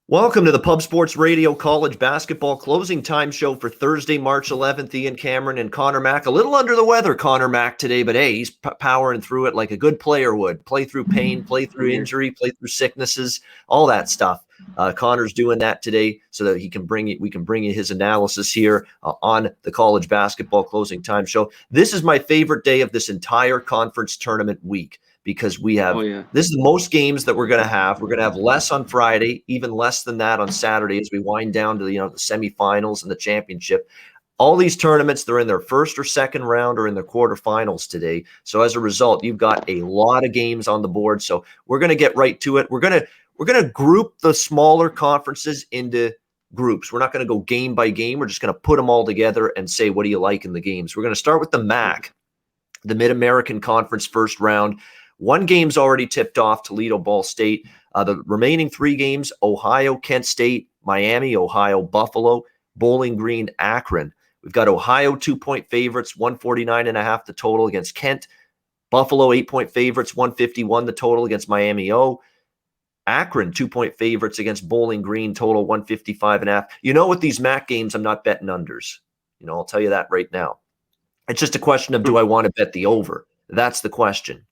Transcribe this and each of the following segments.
Welcome to the Pub Sports Radio College Basketball Closing Time Show for Thursday, March 11th. Ian Cameron and Conor Mack. A little under the weather, Conor Mack, today, but hey, he's powering through it like a good player would. Play through pain, play through injury, play through sicknesses, all that stuff. Conor's doing that today so that we can bring you his analysis here on the College Basketball Closing Time Show. This is my favorite day of this entire conference tournament week, because we have this is the most games that we're going to have. We're going to have less on Friday, even less than that on Saturday as we wind down to the semifinals and the championship. All these tournaments, they're in their first or second round or in their quarterfinals today. So as a result, you've got a lot of games on the board. So we're going to get right to it. We're going to group the smaller conferences into groups. We're not going to go game by game. We're just going to put them all together and say, what do you like in the games? We're going to start with the MAC, the Mid-American Conference first round. One game's already tipped off, Toledo, Ball State. The remaining three games, Ohio, Kent State, Miami, Ohio, Buffalo, Bowling Green, Akron. We've got Ohio 2-point favorites, 149.5 the total against Kent. Buffalo 8-point favorites, 151 the total against Miami O. Akron 2-point favorites against Bowling Green, total 155.5. With these MAC games, I'm not betting unders. I'll tell you that right now. It's just a question of, do I want to bet the over? That's the question.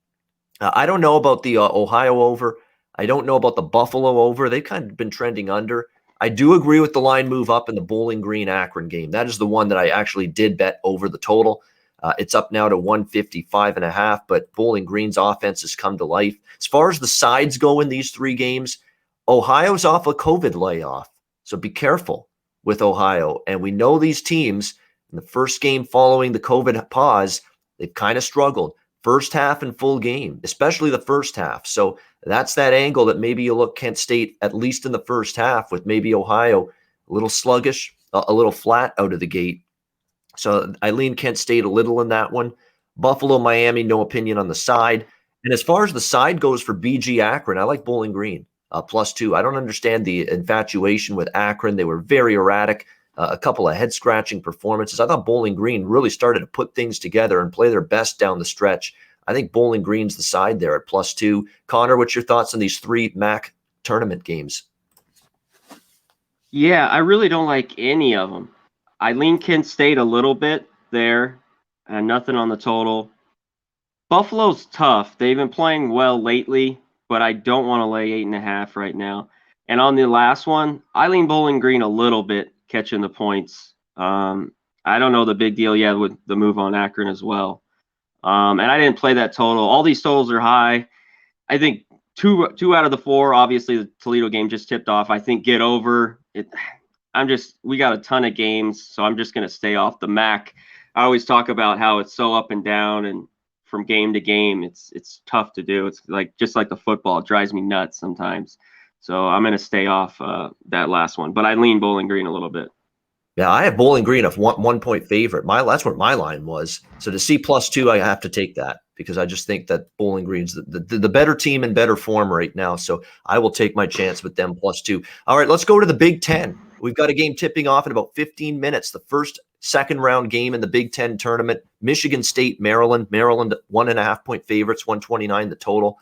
I don't know about the Ohio over. I don't know about the Buffalo over. They've kind of been trending under. I do agree with the line move up in the Bowling Green Akron game. That is the one that I actually did bet over the total. It's up now to 155.5, but Bowling Green's offense has come to life. As far as the sides go in these three games, Ohio's off a COVID layoff, so be careful with Ohio. And we know these teams in the first game following the COVID pause, they've kind of struggled. First half and full game, especially the first half. So that's that angle that maybe you look Kent State, at least in the first half, with maybe Ohio a little sluggish, a little flat out of the gate. So I lean Kent State a little in that one. Buffalo, Miami, no opinion on the side. And as far as the side goes for BG Akron, I like Bowling Green, +2. I don't understand the infatuation with Akron. They were very erratic. A couple of head-scratching performances. I thought Bowling Green really started to put things together and play their best down the stretch. I think Bowling Green's the side there at +2. Conor, what's your thoughts on these three MAC tournament games? Yeah, I really don't like any of them. I lean Kent State a little bit there, and nothing on the total. Buffalo's tough. They've been playing well lately, but I don't want to lay 8.5 right now. And on the last one, I lean Bowling Green a little bit, catching the points. I don't know the big deal yet with the move on Akron as well. And I didn't play that total. All these totals are high. I think two out of the four, obviously the Toledo game just tipped off. I think get over it. We got a ton of games, so I'm just going to stay off the MAC. I always talk about how it's so up and down, and from game to game, it's tough to do. It's just like the football. It drives me nuts sometimes. So I'm going to stay off that last one. But I lean Bowling Green a little bit. Yeah, I have Bowling Green of 1-point favorite. That's what my line was. So to see +2, I have to take that, because I just think that Bowling Green's the better team in better form right now. So I will take my chance with them +2. All right, let's go to the Big Ten. We've got a game tipping off in about 15 minutes. The first second round game in the Big Ten tournament. Michigan State, Maryland. Maryland 1.5-point favorites, 129 the total.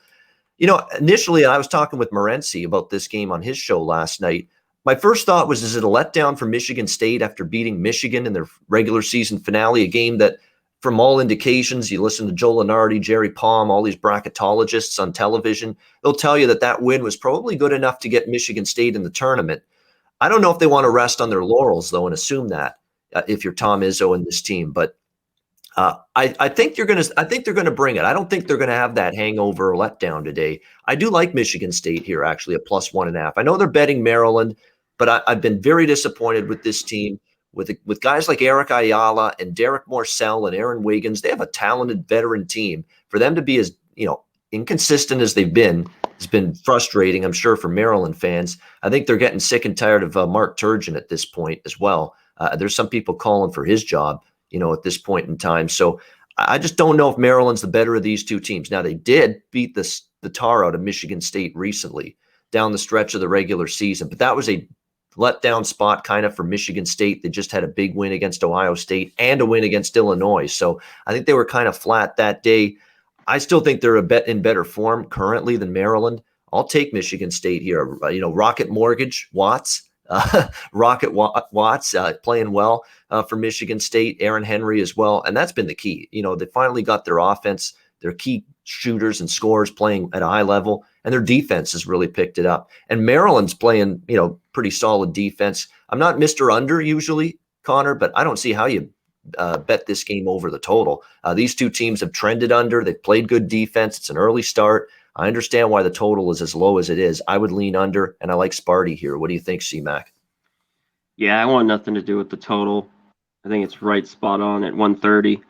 Initially I was talking with Morency about this game on his show last night. My first thought was, is it a letdown for Michigan State after beating Michigan in their regular season finale, a game that, from all indications, you listen to Joe Lunardi, Jerry Palm, all these bracketologists on television, they'll tell you that win was probably good enough to get Michigan State in the tournament. I don't know if they want to rest on their laurels, though, and assume that if you're Tom Izzo and this team. But I think they're going to bring it. I don't think they're going to have that hangover or letdown today. I do like Michigan State here, actually, at +1.5. I know they're betting Maryland, but I've been very disappointed with this team. With guys like Eric Ayala and Derek Morsell and Aaron Wiggins, they have a talented veteran team. For them to be as inconsistent as they've been has been frustrating, I'm sure, for Maryland fans. I think they're getting sick and tired of Mark Turgeon at this point as well. There's some people calling for his job, at this point in time. So I just don't know if Maryland's the better of these two teams. Now, they did beat the tar out of Michigan State recently down the stretch of the regular season, but that was a letdown spot kind of for Michigan State. They just had a big win against Ohio State and a win against Illinois. So I think they were kind of flat that day. I still think they're in better form currently than Maryland. I'll take Michigan State here. Rocket Mortgage, Watts, Watts playing well for Michigan State, Aaron Henry as well. And that's been the key. They finally got their offense, their key shooters and scorers playing at a high level, and their defense has really picked it up. And Maryland's playing, pretty solid defense. I'm not Mr. Under usually, Connor, but I don't see how you bet this game over the total. These two teams have trended under. They've played good defense. It's an early start. I understand why the total is as low as it is. I would lean under, and I like Sparty here. What do you think, C-Mac? Yeah, I want nothing to do with the total. I think it's right spot on at 130.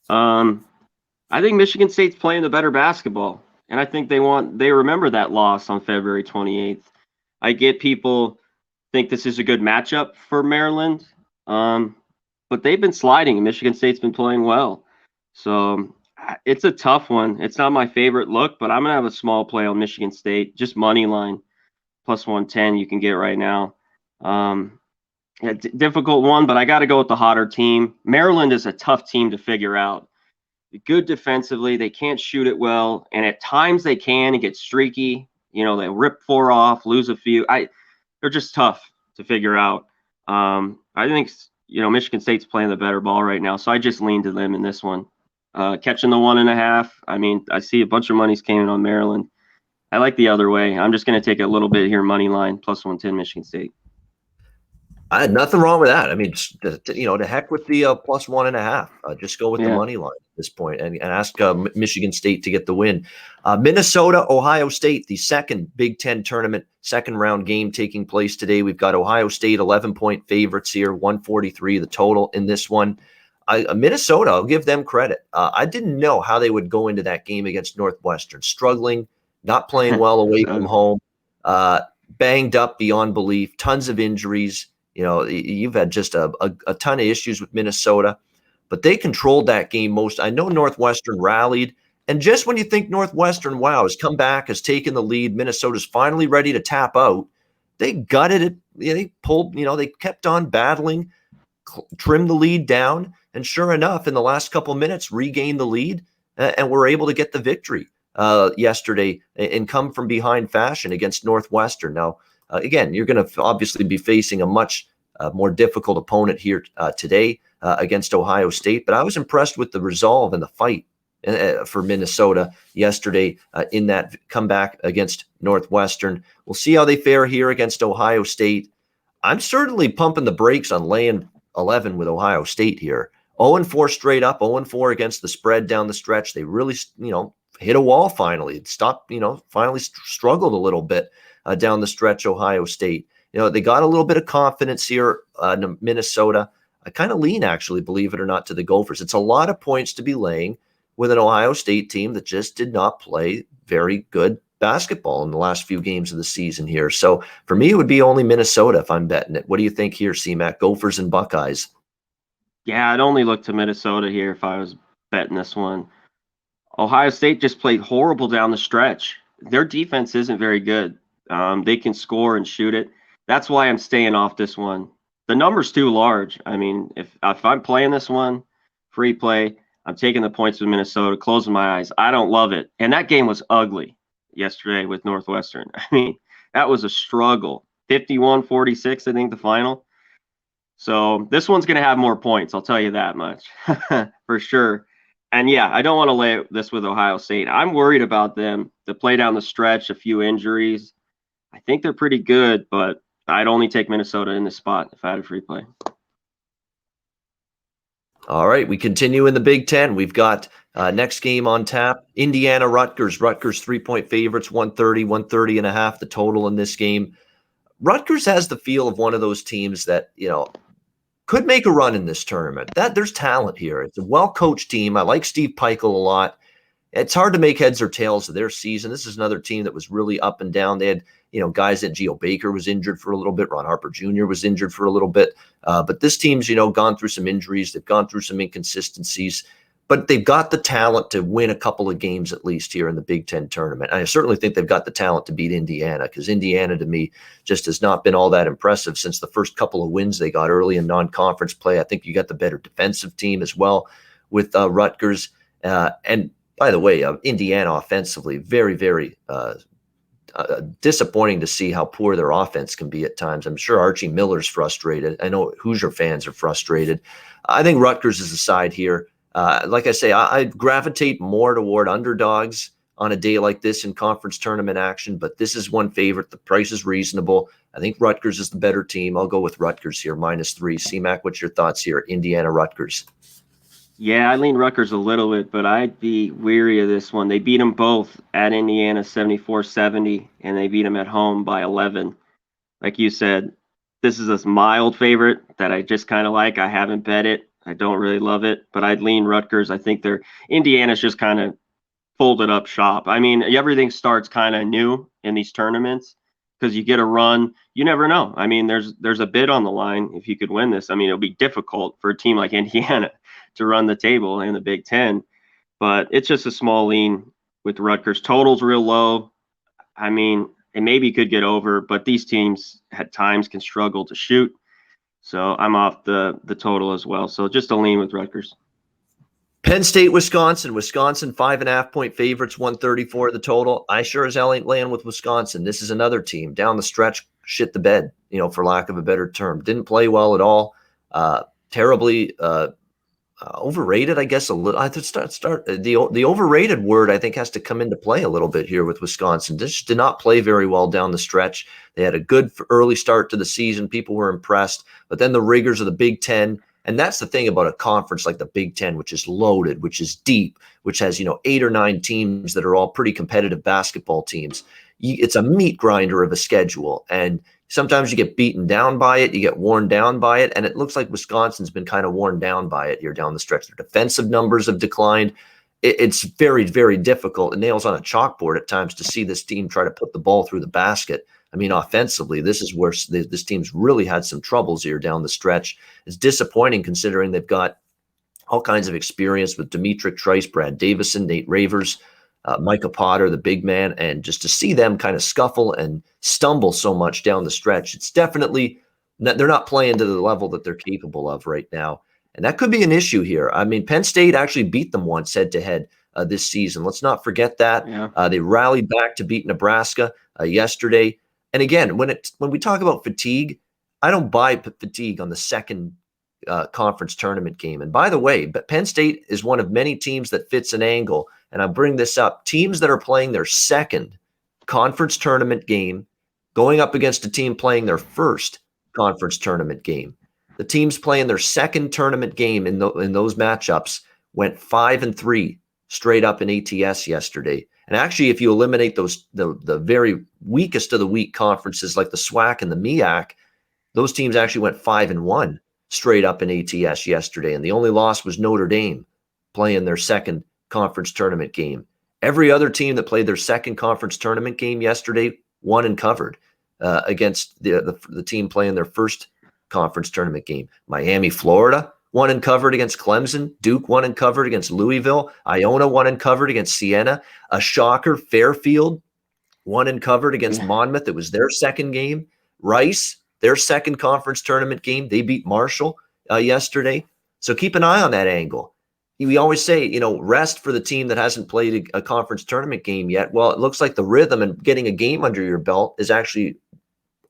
I think Michigan State's playing the better basketball, and I think they remember that loss on February 28th. I get people think this is a good matchup for Maryland, but they've been sliding, and Michigan State's been playing well. So it's a tough one. It's not my favorite look, but I'm going to have a small play on Michigan State, just money line, plus 110 you can get right now. Difficult one, but I got to go with the hotter team. Maryland is a tough team to figure out. Good defensively, they can't shoot it well, and at times they can and get streaky. They rip 4 off, lose a few. They're just tough to figure out. I think Michigan State's playing the better ball right now, so I just lean to them in this one. Catching the 1.5. I mean, I see a bunch of money's came in on Maryland. I like the other way. I'm just going to take a little bit here, money line, plus 110 Michigan State. I had nothing wrong with that. I mean, to heck with the plus 1.5. Just go with the money line at this point and ask Michigan State to get the win. Minnesota, Ohio State, the second Big Ten tournament, second round game taking place today. We've got Ohio State 11-point favorites here, 143 the total in this one. Minnesota, I'll give them credit. I didn't know how they would go into that game against Northwestern, struggling, not playing well away from home, banged up beyond belief, tons of injuries. You've had just a ton of issues with Minnesota, but they controlled that game most. I know Northwestern rallied, and just when you think Northwestern, has come back, has taken the lead, Minnesota's finally ready to tap out, they gutted it. They pulled, they kept on battling, trimmed the lead down, and sure enough, in the last couple minutes, regained the lead and were able to get the victory yesterday and come from behind fashion against Northwestern. Now, again, you're going to obviously be facing a much more difficult opponent here today against Ohio State, but I was impressed with the resolve and the fight for Minnesota yesterday in that comeback against Northwestern. We'll see how they fare here against Ohio State. I'm certainly pumping the brakes on laying 11 with Ohio State here. 0-4 straight up, 0-4 against the spread down the stretch. They really, hit a wall finally. It stopped, finally struggled a little bit down the stretch, Ohio State. They got a little bit of confidence here in Minnesota. I kind of lean, actually, believe it or not, to the Gophers. It's a lot of points to be laying with an Ohio State team that just did not play very good basketball in the last few games of the season here. So for me, it would be only Minnesota if I'm betting it. What do you think here, C-Mac? Gophers and Buckeyes? Yeah, I'd only look to Minnesota here if I was betting this one. Ohio State just played horrible down the stretch. Their defense isn't very good. They can score and shoot it. That's why I'm staying off this one. The number's too large. I mean, if I'm playing this one, free play, I'm taking the points with Minnesota, closing my eyes. I don't love it. And that game was ugly yesterday with Northwestern. I mean, that was a struggle. 51-46, I think, the final. So this one's going to have more points, I'll tell you that much, for sure. And yeah, I don't want to lay this with Ohio State. I'm worried about them to play down the stretch, a few injuries. I think they're pretty good, but I'd only take Minnesota in this spot if I had a free play. All right, we continue in the Big Ten. We've got next game on tap, Indiana, Rutgers. Rutgers 3-point favorites, 130.5 the total in this game. Rutgers has the feel of one of those teams that, could make a run in this tournament. There's talent here. It's a well-coached team. I like Steve Peichel a lot. It's hard to make heads or tails of their season. This is another team that was really up and down. They had, guys that Geo Baker was injured for a little bit. Ron Harper Jr. was injured for a little bit. But this team's, gone through some injuries. They've gone through some inconsistencies. But they've got the talent to win a couple of games at least here in the Big Ten tournament. I certainly think they've got the talent to beat Indiana, because Indiana, to me, just has not been all that impressive since the first couple of wins they got early in non-conference play. I think you got the better defensive team as well with Rutgers. And by the way, Indiana offensively, very, very disappointing to see how poor their offense can be at times. I'm sure Archie Miller's frustrated. I know Hoosier fans are frustrated. I think Rutgers is the side here. Like I say, I gravitate more toward underdogs on a day like this in conference tournament action, but this is one favorite. The price is reasonable. I think Rutgers is the better team. I'll go with Rutgers here, -3. C-Mac, what's your thoughts here? Indiana, Rutgers. Yeah, I lean Rutgers a little bit, but I'd be weary of this one. They beat them both at Indiana 74-70, and they beat them at home by 11. Like you said, this is a mild favorite that I just kind of like. I haven't bet it. I don't really love it, but I'd lean Rutgers. I think Indiana's just kind of folded up shop. I mean, everything starts kind of new in these tournaments because you get a run. You never know. I mean, there's a bid on the line if you could win this. I mean, it'll be difficult for a team like Indiana to run the table in the Big Ten, but it's just a small lean with Rutgers. Total's real low. I mean, it maybe could get over, but these teams at times can struggle to shoot. So I'm off the total as well. So just a lean with Rutgers. Penn State, Wisconsin. Wisconsin 5.5-point favorites, 134 the total. I sure as hell ain't laying with Wisconsin. This is another team down the stretch, shit the bed, for lack of a better term. Didn't play well at all. Terribly overrated, I guess, a little. I start the overrated word, I think, has to come into play a little bit here with Wisconsin. This did not play very well down the stretch. They had a good early start to the season. People were impressed, but then the rigors of the Big Ten. And that's the thing about a conference like the Big Ten, which is loaded, which is deep, which has, 8 or 9 teams that are all pretty competitive basketball teams. It's a meat grinder of a schedule. And sometimes you get beaten down by it, you get worn down by it. And it looks like Wisconsin's been kind of worn down by it here down the stretch. Their defensive numbers have declined. It's very, very difficult. It nails on a chalkboard at times to see this team try to put the ball through the basket. I mean, offensively, this is where this team's really had some troubles here down the stretch. It's disappointing considering they've got all kinds of experience with Demetric Trice, Brad Davison, Nate Ravers, Micah Potter, the big man, and just to see them kind of scuffle and stumble so much down the stretch, it's definitely they're not playing to the level that they're capable of right now. And that could be an issue here. I mean, Penn State actually beat them once head-to-head this season. Let's not forget that. Yeah. They rallied back to beat Nebraska yesterday. And again, when we talk about fatigue, I don't buy fatigue on the second conference tournament game. And by the way, but Penn State is one of many teams that fits an angle. And I bring this up. Teams that are playing their second conference tournament game going up against a team playing their first conference tournament game. The teams playing their second tournament game in those matchups went 5-3 straight up in ATS yesterday. And actually, if you eliminate those the very weakest of the weak conferences like the SWAC and the MEAC, those teams actually went 5-1 straight up in ATS yesterday. And the only loss was Notre Dame playing their second conference tournament game. Every other team that played their second conference tournament game yesterday won and covered against the team playing their first conference tournament game. Miami, Florida won and covered against Clemson. Duke won and covered against Louisville. Iona won and covered against Siena. A shocker, Fairfield won and covered against Monmouth. It was their second game. Rice, their second conference tournament game. They beat Marshall yesterday. So keep an eye on that angle. We always say, rest for the team that hasn't played a conference tournament game yet. Well, it looks like the rhythm and getting a game under your belt is actually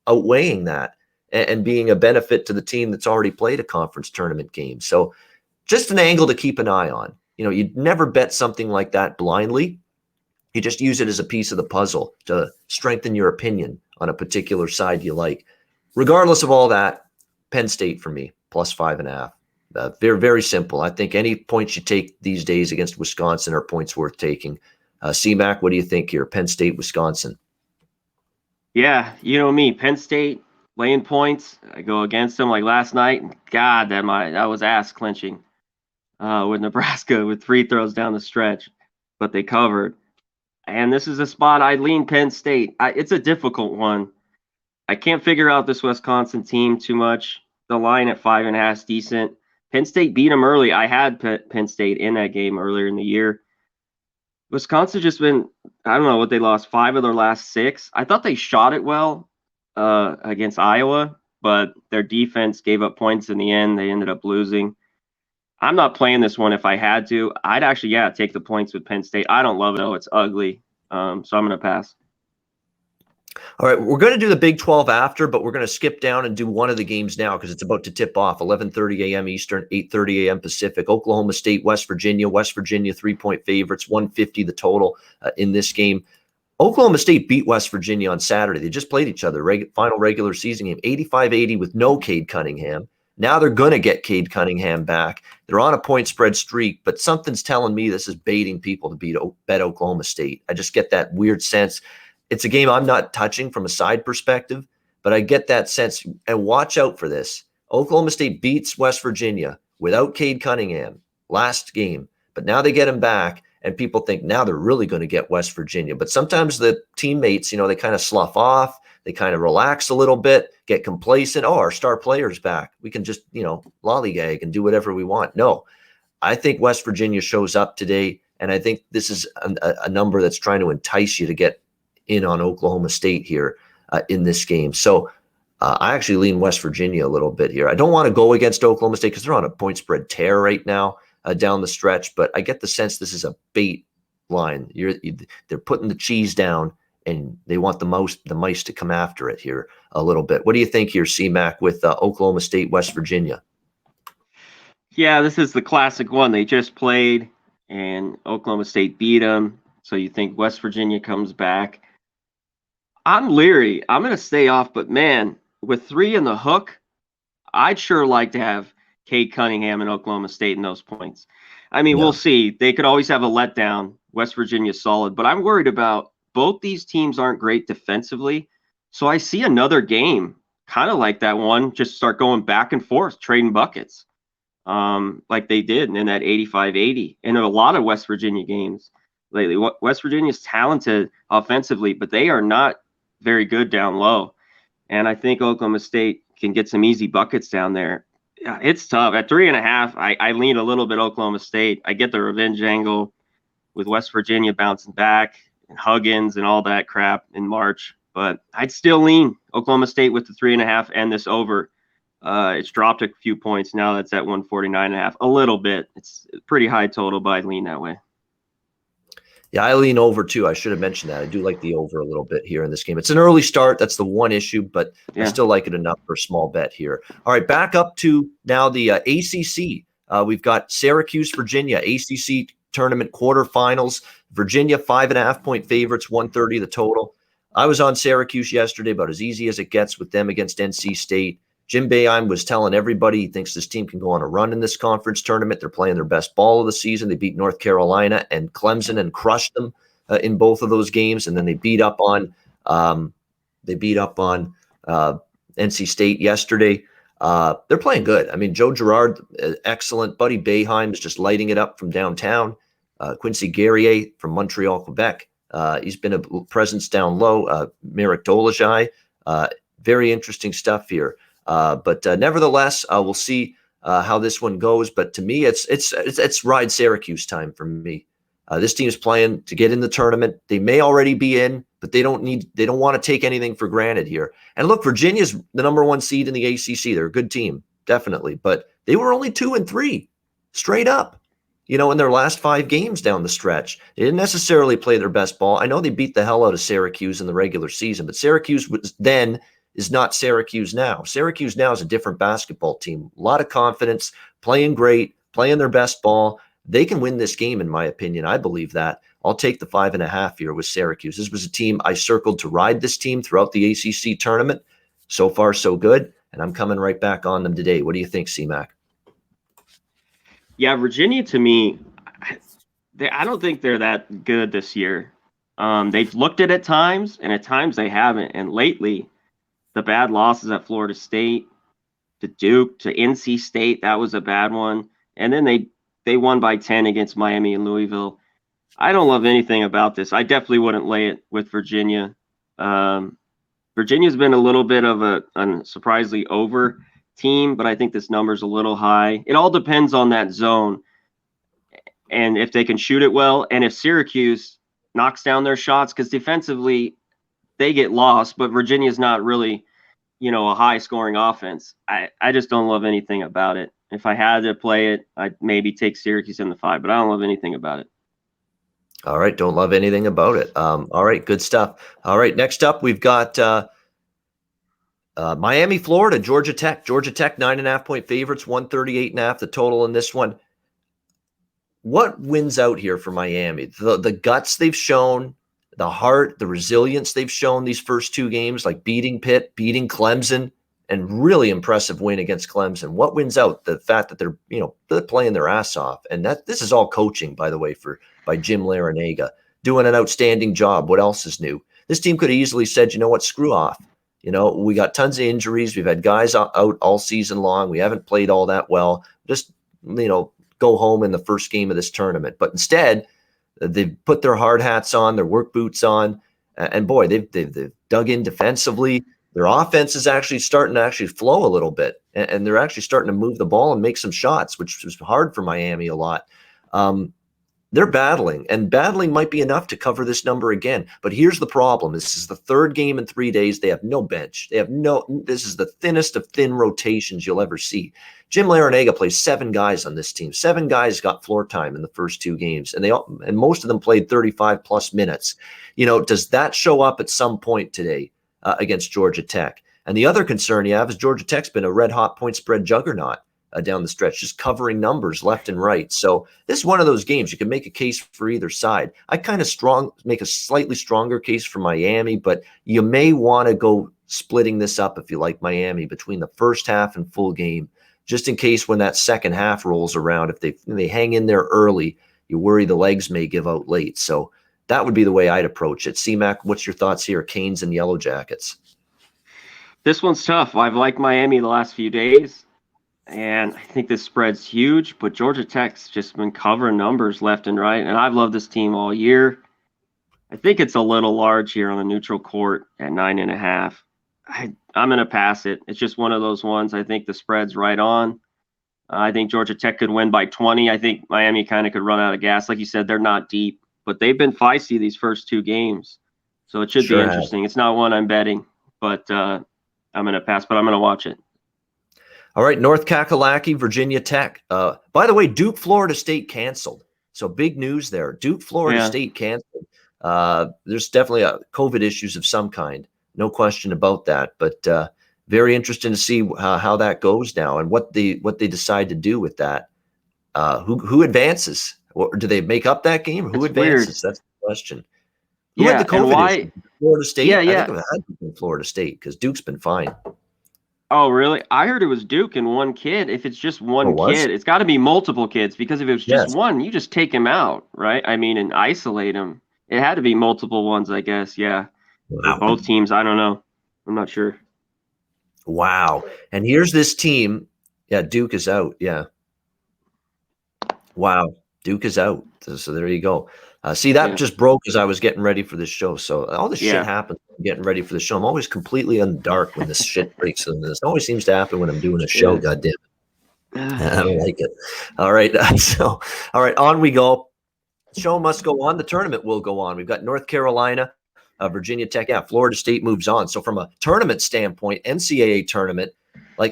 outweighing that and being a benefit to the team that's already played a conference tournament game. So just an angle to keep an eye on. You'd never bet something like that blindly. You just use it as a piece of the puzzle to strengthen your opinion on a particular side you like. Regardless of all that, Penn State for me, +5.5. Very, very simple. I think any points you take these days against Wisconsin are points worth taking. C-Mac, what do you think here? Penn State, Wisconsin. Yeah, you know me, Penn State laying points. I go against them like last night. God, that was ass clenching with Nebraska with free throws down the stretch, but they covered. And this is a spot I lean Penn State. It's a difficult one. I can't figure out this Wisconsin team too much. The line at 5.5 is decent. Penn State beat them early. I had Penn State in that game earlier in the year. Wisconsin just been, I don't know what they lost, 5 of their last 6. I thought they shot it well against Iowa, but their defense gave up points in the end. They ended up losing. I'm not playing this one if I had to. I'd actually, take the points with Penn State. I don't love it, though. It's ugly. So I'm going to pass. All right, we're going to do the Big 12 after, but we're going to skip down and do one of the games now because it's about to tip off. 11:30 a.m. Eastern, 8:30 a.m. Pacific. Oklahoma State, West Virginia. West Virginia 3-point favorites, 150 the total in this game. Oklahoma State beat West Virginia on Saturday. They just played each other, final regular season game, 85-80 with no Cade Cunningham. Now they're going to get Cade Cunningham back. They're on a point spread streak, but something's telling me this is baiting people to bet Oklahoma State. I just get that weird sense. It's a game I'm not touching from a side perspective, but I get that sense. And watch out for this. Oklahoma State beats West Virginia without Cade Cunningham last game, but now they get him back. And people think now they're really going to get West Virginia. But sometimes the teammates, they kind of slough off. They kind of relax a little bit, get complacent. Oh, our star player's back. We can just, lollygag and do whatever we want. No, I think West Virginia shows up today. And I think this is a number that's trying to entice you to get in on Oklahoma State here in this game. So I actually lean West Virginia a little bit here. I don't want to go against Oklahoma State because they're on a point spread tear right now. Down the stretch, but I get the sense this is a bait line. They're putting the cheese down, and they want the mice to come after it here a little bit. What do you think here, C-Mac, with Oklahoma State, West Virginia? Yeah, this is the classic one. They just played, and Oklahoma State beat them. So you think West Virginia comes back. I'm leery. I'm going to stay off, but man, with 3 in the hook, I'd sure like to have Cade Cunningham and Oklahoma State in those points. I mean, We'll see. They could always have a letdown. West Virginia's solid, but I'm worried about both these teams aren't great defensively. So I see another game kind of like that one, just start going back and forth, trading buckets like they did in that 85-80. And a lot of West Virginia games lately. West Virginia's talented offensively, but they are not very good down low. And I think Oklahoma State can get some easy buckets down there. Yeah, it's tough. At 3.5, I lean a little bit Oklahoma State. I get the revenge angle with West Virginia bouncing back and Huggins and all that crap in March. But I'd still lean Oklahoma State with the 3.5 and this over. It's dropped a few points. Now that's at 149.5. A little bit. It's a pretty high total, but I'd lean that way. Yeah, I lean over too. I should have mentioned that. I do like the over a little bit here in this game. It's an early start. That's the one issue, but I still like it enough for a small bet here. All right, back up to now the ACC. We've got Syracuse, Virginia, ACC tournament quarterfinals. Virginia, 5.5-point favorites, 130 the total. I was on Syracuse yesterday, about as easy as it gets with them against NC State. Jim Boeheim was telling everybody he thinks this team can go on a run in this conference tournament. They're playing their best ball of the season. They beat North Carolina and Clemson and crushed them in both of those games. And then they beat up on NC State yesterday. They're playing good. I mean, Joe Girard, excellent. Buddy Boeheim is just lighting it up from downtown. Quincy Guerrier from Montreal, Quebec. He's been a presence down low. Merrick Dolezaj. Very interesting stuff here. But nevertheless, we'll see how this one goes. But to me, it's ride Syracuse time for me. This team is playing to get in the tournament. They may already be in, but they don't want to take anything for granted here. And look, Virginia's the number 1 seed in the ACC. They're a good team, definitely. But they were only 2-3 straight up, in their last 5 games down the stretch. They didn't necessarily play their best ball. I know they beat the hell out of Syracuse in the regular season, but Syracuse was then is not Syracuse now. Syracuse now is a different basketball team. A lot of confidence, playing great, playing their best ball. They can win this game, in my opinion. I believe that. I'll take the 5.5 here with Syracuse. This was a team I circled to ride this team throughout the ACC tournament. So far, so good. And I'm coming right back on them today. What do you think, C-Mac? Yeah, Virginia, to me, I don't think they're that good this year. They've looked at times, and at times they haven't. And lately, the bad losses at Florida State, to Duke, to NC State, that was a bad one. And then they won by 10 against Miami and Louisville. I don't love anything about this. I definitely wouldn't lay it with Virginia. Virginia's been a little bit of a surprisingly over team, but I think this number's a little high. It all depends on that zone and if they can shoot it well, and if Syracuse knocks down their shots, because defensively they get lost, but Virginia's not really, a high-scoring offense. I just don't love anything about it. If I had to play it, I'd maybe take Syracuse in the 5, but I don't love anything about it. All right, don't love anything about it. All right, good stuff. All right, next up we've got Miami, Florida, Georgia Tech. Georgia Tech 9.5-point favorites, 138.5 the total in this one. What wins out here for Miami? The guts they've shown, the heart, the resilience they've shown these first two games, like beating Pitt, beating Clemson, and really impressive win against Clemson. What wins out? The fact that they're playing their ass off, and that this is all coaching, by the way, by Jim Larrañaga, doing an outstanding job. What else is new? This team could have easily said, you know what, screw off. We got tons of injuries. We've had guys out all season long. We haven't played all that well. Just go home in the first game of this tournament. But instead, they've put their hard hats on, their work boots on, and boy, they've dug in defensively. Their offense is actually starting to flow a little bit, and they're actually starting to move the ball and make some shots, which was hard for Miami a lot. They're battling, and battling might be enough to cover this number again. But here's the problem. This is the third game in 3 days. They have no bench. This is the thinnest of thin rotations you'll ever see. Jim Larrañaga plays 7 guys on this team. 7 guys got floor time in the first 2 games, and most of them played 35 plus minutes. Does that show up at some point today against Georgia Tech? And the other concern you have is Georgia Tech's been a red hot point spread juggernaut down the stretch, just covering numbers left and right. So this is one of those games you can make a case for either side. I kind of make a slightly stronger case for Miami, but you may want to go splitting this up if you like Miami between the first half and full game, just in case when that second half rolls around, if they hang in there early, you worry the legs may give out late. So that would be the way I'd approach it. C-Mac, what's your thoughts here? Canes and Yellow Jackets. This one's tough. I've liked Miami the last few days, and I think this spread's huge, but Georgia Tech's just been covering numbers left and right, and I've loved this team all year. I think it's a little large here on the neutral court at 9.5. I'm going to pass it. It's just one of those ones. I think the spread's right on. I think Georgia Tech could win by 20. I think Miami kind of could run out of gas. Like you said, they're not deep, but they've been feisty these first 2 games. So it should be interesting. It's not one I'm betting, but I'm going to pass, but I'm going to watch it. All right, North Kakalaki, Virginia Tech. By the way, Duke, Florida State canceled. So big news there. Duke, Florida State canceled. There's definitely COVID issues of some kind. No question about that. But very interesting to see how that goes now and what they decide to do with that. Who advances? Or do they make up that game? Who advances? Weird. That's the question. Who had the COVID issue? Florida State? Yeah. I think it had to be Florida State because Duke's been fine. Oh, really? I heard it was Duke and one kid. If it's just one kid, it's got to be multiple kids, because if it was just one, you just take him out, right? I mean, and isolate him. It had to be multiple ones, I guess. Yeah. Wow. Both teams. I don't know. I'm not sure. Wow. And here's this team. Yeah, Duke is out. Yeah. Wow. Duke is out. So there you go. See, that just broke as I was getting ready for this show. So all this shit happens getting ready for the show. I'm always completely in the dark when this shit breaks. And this always seems to happen when I'm doing a show. Goddamn it. I don't like it. All right. All right. On we go. The show must go on. The tournament will go on. We've got North Carolina, Virginia Tech. Yeah, Florida State moves on. So from a tournament standpoint, NCAA tournament,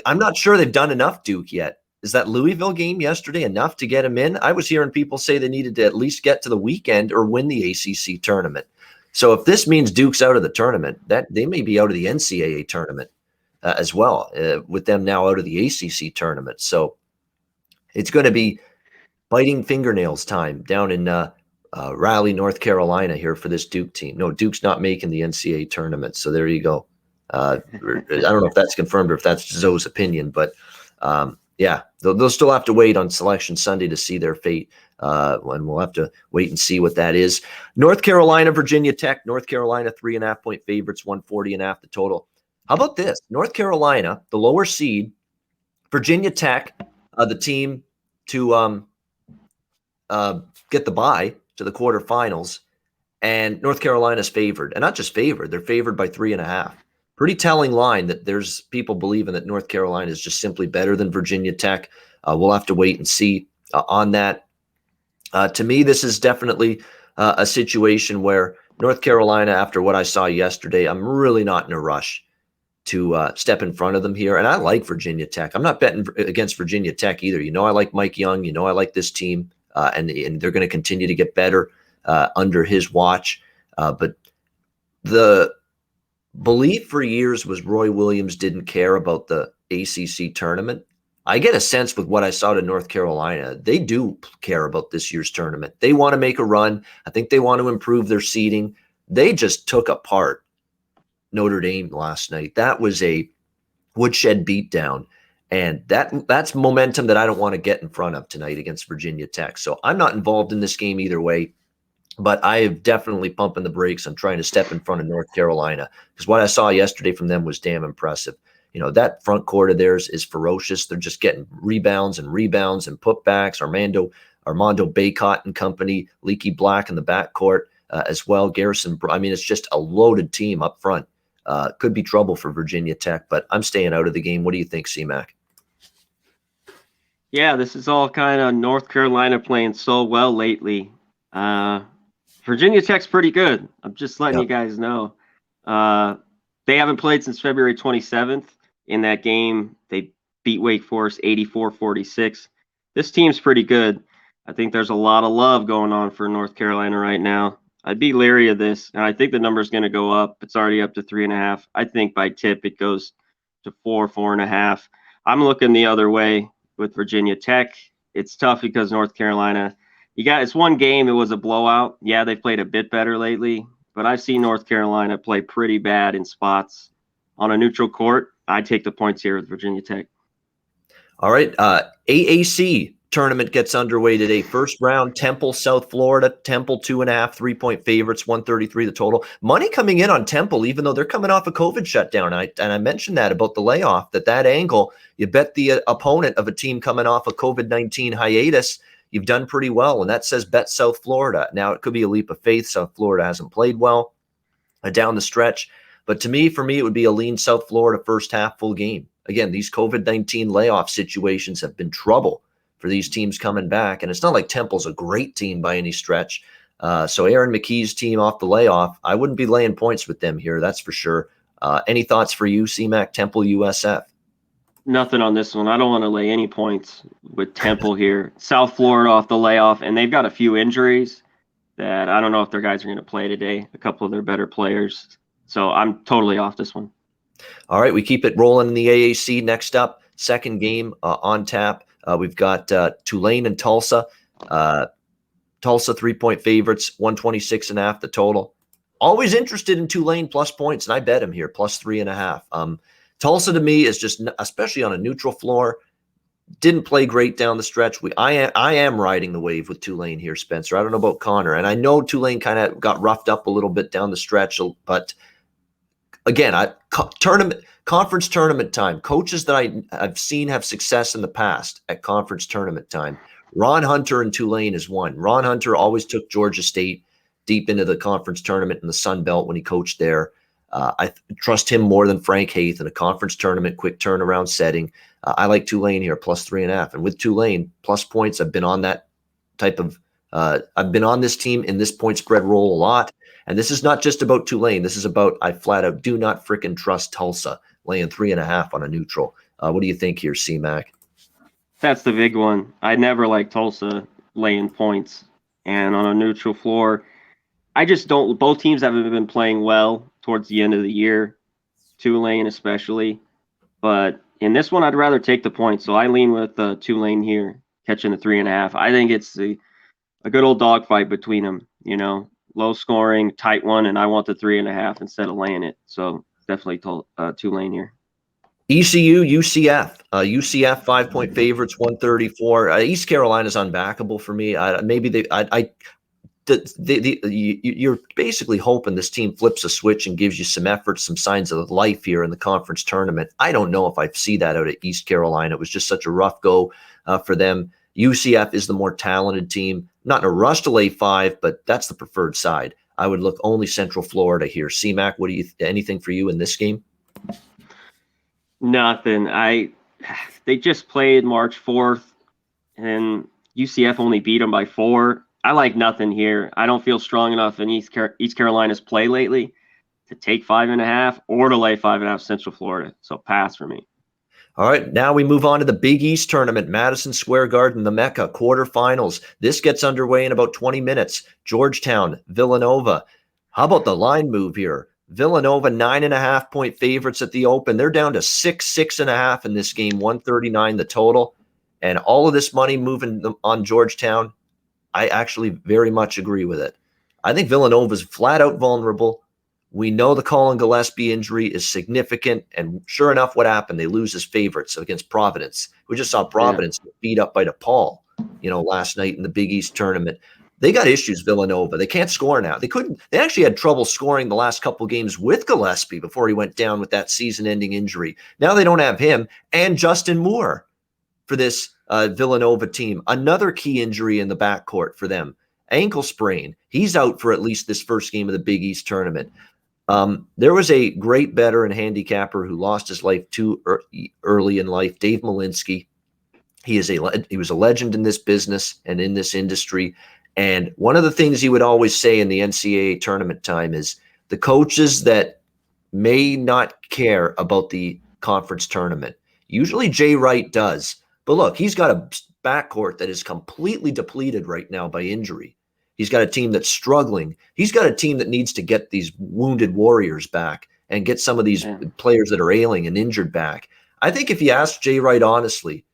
I'm not sure they've done enough Duke yet. Is that Louisville game yesterday enough to get them in? I was hearing people say they needed to at least get to the weekend or win the ACC tournament. So if this means Duke's out of the tournament, that they may be out of the NCAA tournament as well, with them now out of the ACC tournament. So it's going to be biting fingernails time down in Raleigh, North Carolina here for this Duke team. No, Duke's not making the NCAA tournament. So there you go. I don't know if that's confirmed or if that's Zoe's opinion, but yeah, they'll still have to wait on Selection Sunday to see their fate. And we'll have to wait and see what that is. North Carolina, Virginia Tech. North Carolina, 3.5-point favorites, 140.5 the total. How about this? North Carolina, the lower seed. Virginia Tech, the team to get the bye to the quarterfinals. And North Carolina's favored. And not just favored, they're favored by 3.5. Pretty telling line that there's people believing that North Carolina is just simply better than Virginia Tech. We'll have to wait and see on that. To me, this is definitely a situation where North Carolina, after what I saw yesterday, I'm really not in a rush to step in front of them here. And I like Virginia Tech. I'm not betting against Virginia Tech either. I like Mike Young. I like this team, and they're going to continue to get better. under his watch. But the belief for years was Roy Williams didn't care about the ACC tournament. I get a sense with what I saw to North Carolina, they do care about this year's tournament. They want to make a run. I think they want to improve their seeding. They just took apart Notre Dame last night. That was a woodshed beatdown. And that's momentum that I don't want to get in front of tonight against Virginia Tech. So I'm not involved in this game either way. But I am definitely pumping the brakes on trying to step in front of North Carolina, because what I saw yesterday from them was damn impressive. That front court of theirs is ferocious. They're just getting rebounds and putbacks. Armando Baycott and company, Leaky Black in the backcourt as well. Garrison, it's just a loaded team up front. Could be trouble for Virginia Tech, but I'm staying out of the game. What do you think, C-Mac? Yeah, this is all kind of North Carolina playing so well lately. Virginia Tech's pretty good. I'm just letting you guys know. They haven't played since February 27th. In that game, they beat Wake Forest 84-46. This team's pretty good. I think there's a lot of love going on for North Carolina right now. I'd be leery of this, and I think the number's going to go up. It's already up to 3.5. I think by tip it goes to 4.5. I'm looking the other way with Virginia Tech. It's tough because North Carolina, it's one game. It was a blowout. Yeah, they've played a bit better lately, but I've seen North Carolina play pretty bad in spots on a neutral court. I take the points here with Virginia Tech. All right. AAC tournament gets underway today. First round, Temple, South Florida. Temple 2.5, 3-point favorites, 133 the total. Money coming in on Temple, even though they're coming off a COVID shutdown. And I mentioned that about the layoff, that angle, you bet the opponent of a team coming off a COVID-19 hiatus, you've done pretty well. And that says bet South Florida. Now, it could be a leap of faith. South Florida hasn't played well down the stretch. But for me, it would be a lean South Florida first half full game. Again, these COVID-19 layoff situations have been trouble for these teams coming back. And it's not like Temple's a great team by any stretch. So Aaron McKee's team off the layoff, I wouldn't be laying points with them here. That's for sure. Any thoughts for you, CMAC, Temple, USF? Nothing on this one. I don't want to lay any points with Temple here. South Florida off the layoff, and they've got a few injuries that I don't know if their guys are going to play today, a couple of their better players. So I'm totally off this one. All right, we keep it rolling in the AAC. Next up, second game on tap. We've got Tulane and Tulsa. Tulsa 3-point favorites, 126.5 the total. Always interested in Tulane plus points, and I bet him here, plus 3.5. Tulsa to me is just, especially on a neutral floor, didn't play great down the stretch. I am riding the wave with Tulane here, Spencer. I don't know about Conor, and I know Tulane kind of got roughed up a little bit down the stretch, but again, conference tournament time. Coaches that I've seen have success in the past at conference tournament time. Ron Hunter and Tulane is one. Ron Hunter always took Georgia State deep into the conference tournament in the Sun Belt when he coached there. I trust him more than Frank Haith in a conference tournament, quick turnaround setting. I like Tulane here, plus 3.5. And with Tulane, plus points, I've been on that type of I've been on this team in this point spread roll a lot. And this is not just about Tulane. This is about, I flat out do not freaking trust Tulsa laying 3.5 on a neutral. What do you think here, C-Mac? That's the big one. I never liked Tulsa laying points. And on a neutral floor, I just don't. Both teams haven't been playing well towards the end of the year, Tulane especially. But in this one, I'd rather take the points. So I lean with Tulane here, catching the 3.5. I think it's a good old dogfight between them, low scoring, tight one, and I want the 3.5 instead of laying it. So definitely Tulane here. ECU, UCF. UCF 5-point favorites, 134. East Carolina's unbackable for me. You're basically hoping this team flips a switch and gives you some effort, some signs of life here in the conference tournament. I don't know if I see that out at East Carolina. It was just such a rough go for them. UCF is the more talented team. Not in a rush to lay 5, but that's the preferred side. I would look only Central Florida here. C-Mac, anything for you in this game? Nothing. They just played March 4th, and UCF only beat them by 4. I like nothing here. I don't feel strong enough in East Carolina's play lately to take 5.5 or to lay 5.5 Central Florida. So pass for me. All right, now we move on to the Big East tournament, Madison Square Garden, the Mecca, quarterfinals. This gets underway in about 20 minutes. Georgetown, Villanova. How about the line move here? Villanova, 9.5-point favorites at the open. They're down to 6.5 in this game, 139 the total. And all of this money moving on Georgetown, I actually very much agree with it. I think Villanova's flat out vulnerable. We know the Colin Gillespie injury is significant, and sure enough, what happened? They lose as favorites against Providence. We just saw Providence get beat up by DePaul, last night in the Big East tournament. They got issues, Villanova. They can't score now. They actually had trouble scoring the last couple games with Gillespie before he went down with that season-ending injury. Now they don't have him and Justin Moore for this Villanova team. Another key injury in the backcourt for them. Ankle sprain. He's out for at least this first game of the Big East tournament. There was a great bettor and handicapper who lost his life too early in life, Dave Malinsky. He was a legend in this business and in this industry. And one of the things he would always say in the NCAA tournament time is the coaches that may not care about the conference tournament. Usually Jay Wright does. But look, he's got a backcourt that is completely depleted right now by injury. He's got a team that's struggling. He's got a team that needs to get these wounded warriors back and get some of these players that are ailing and injured back. I think if you asked Jay Wright honestly,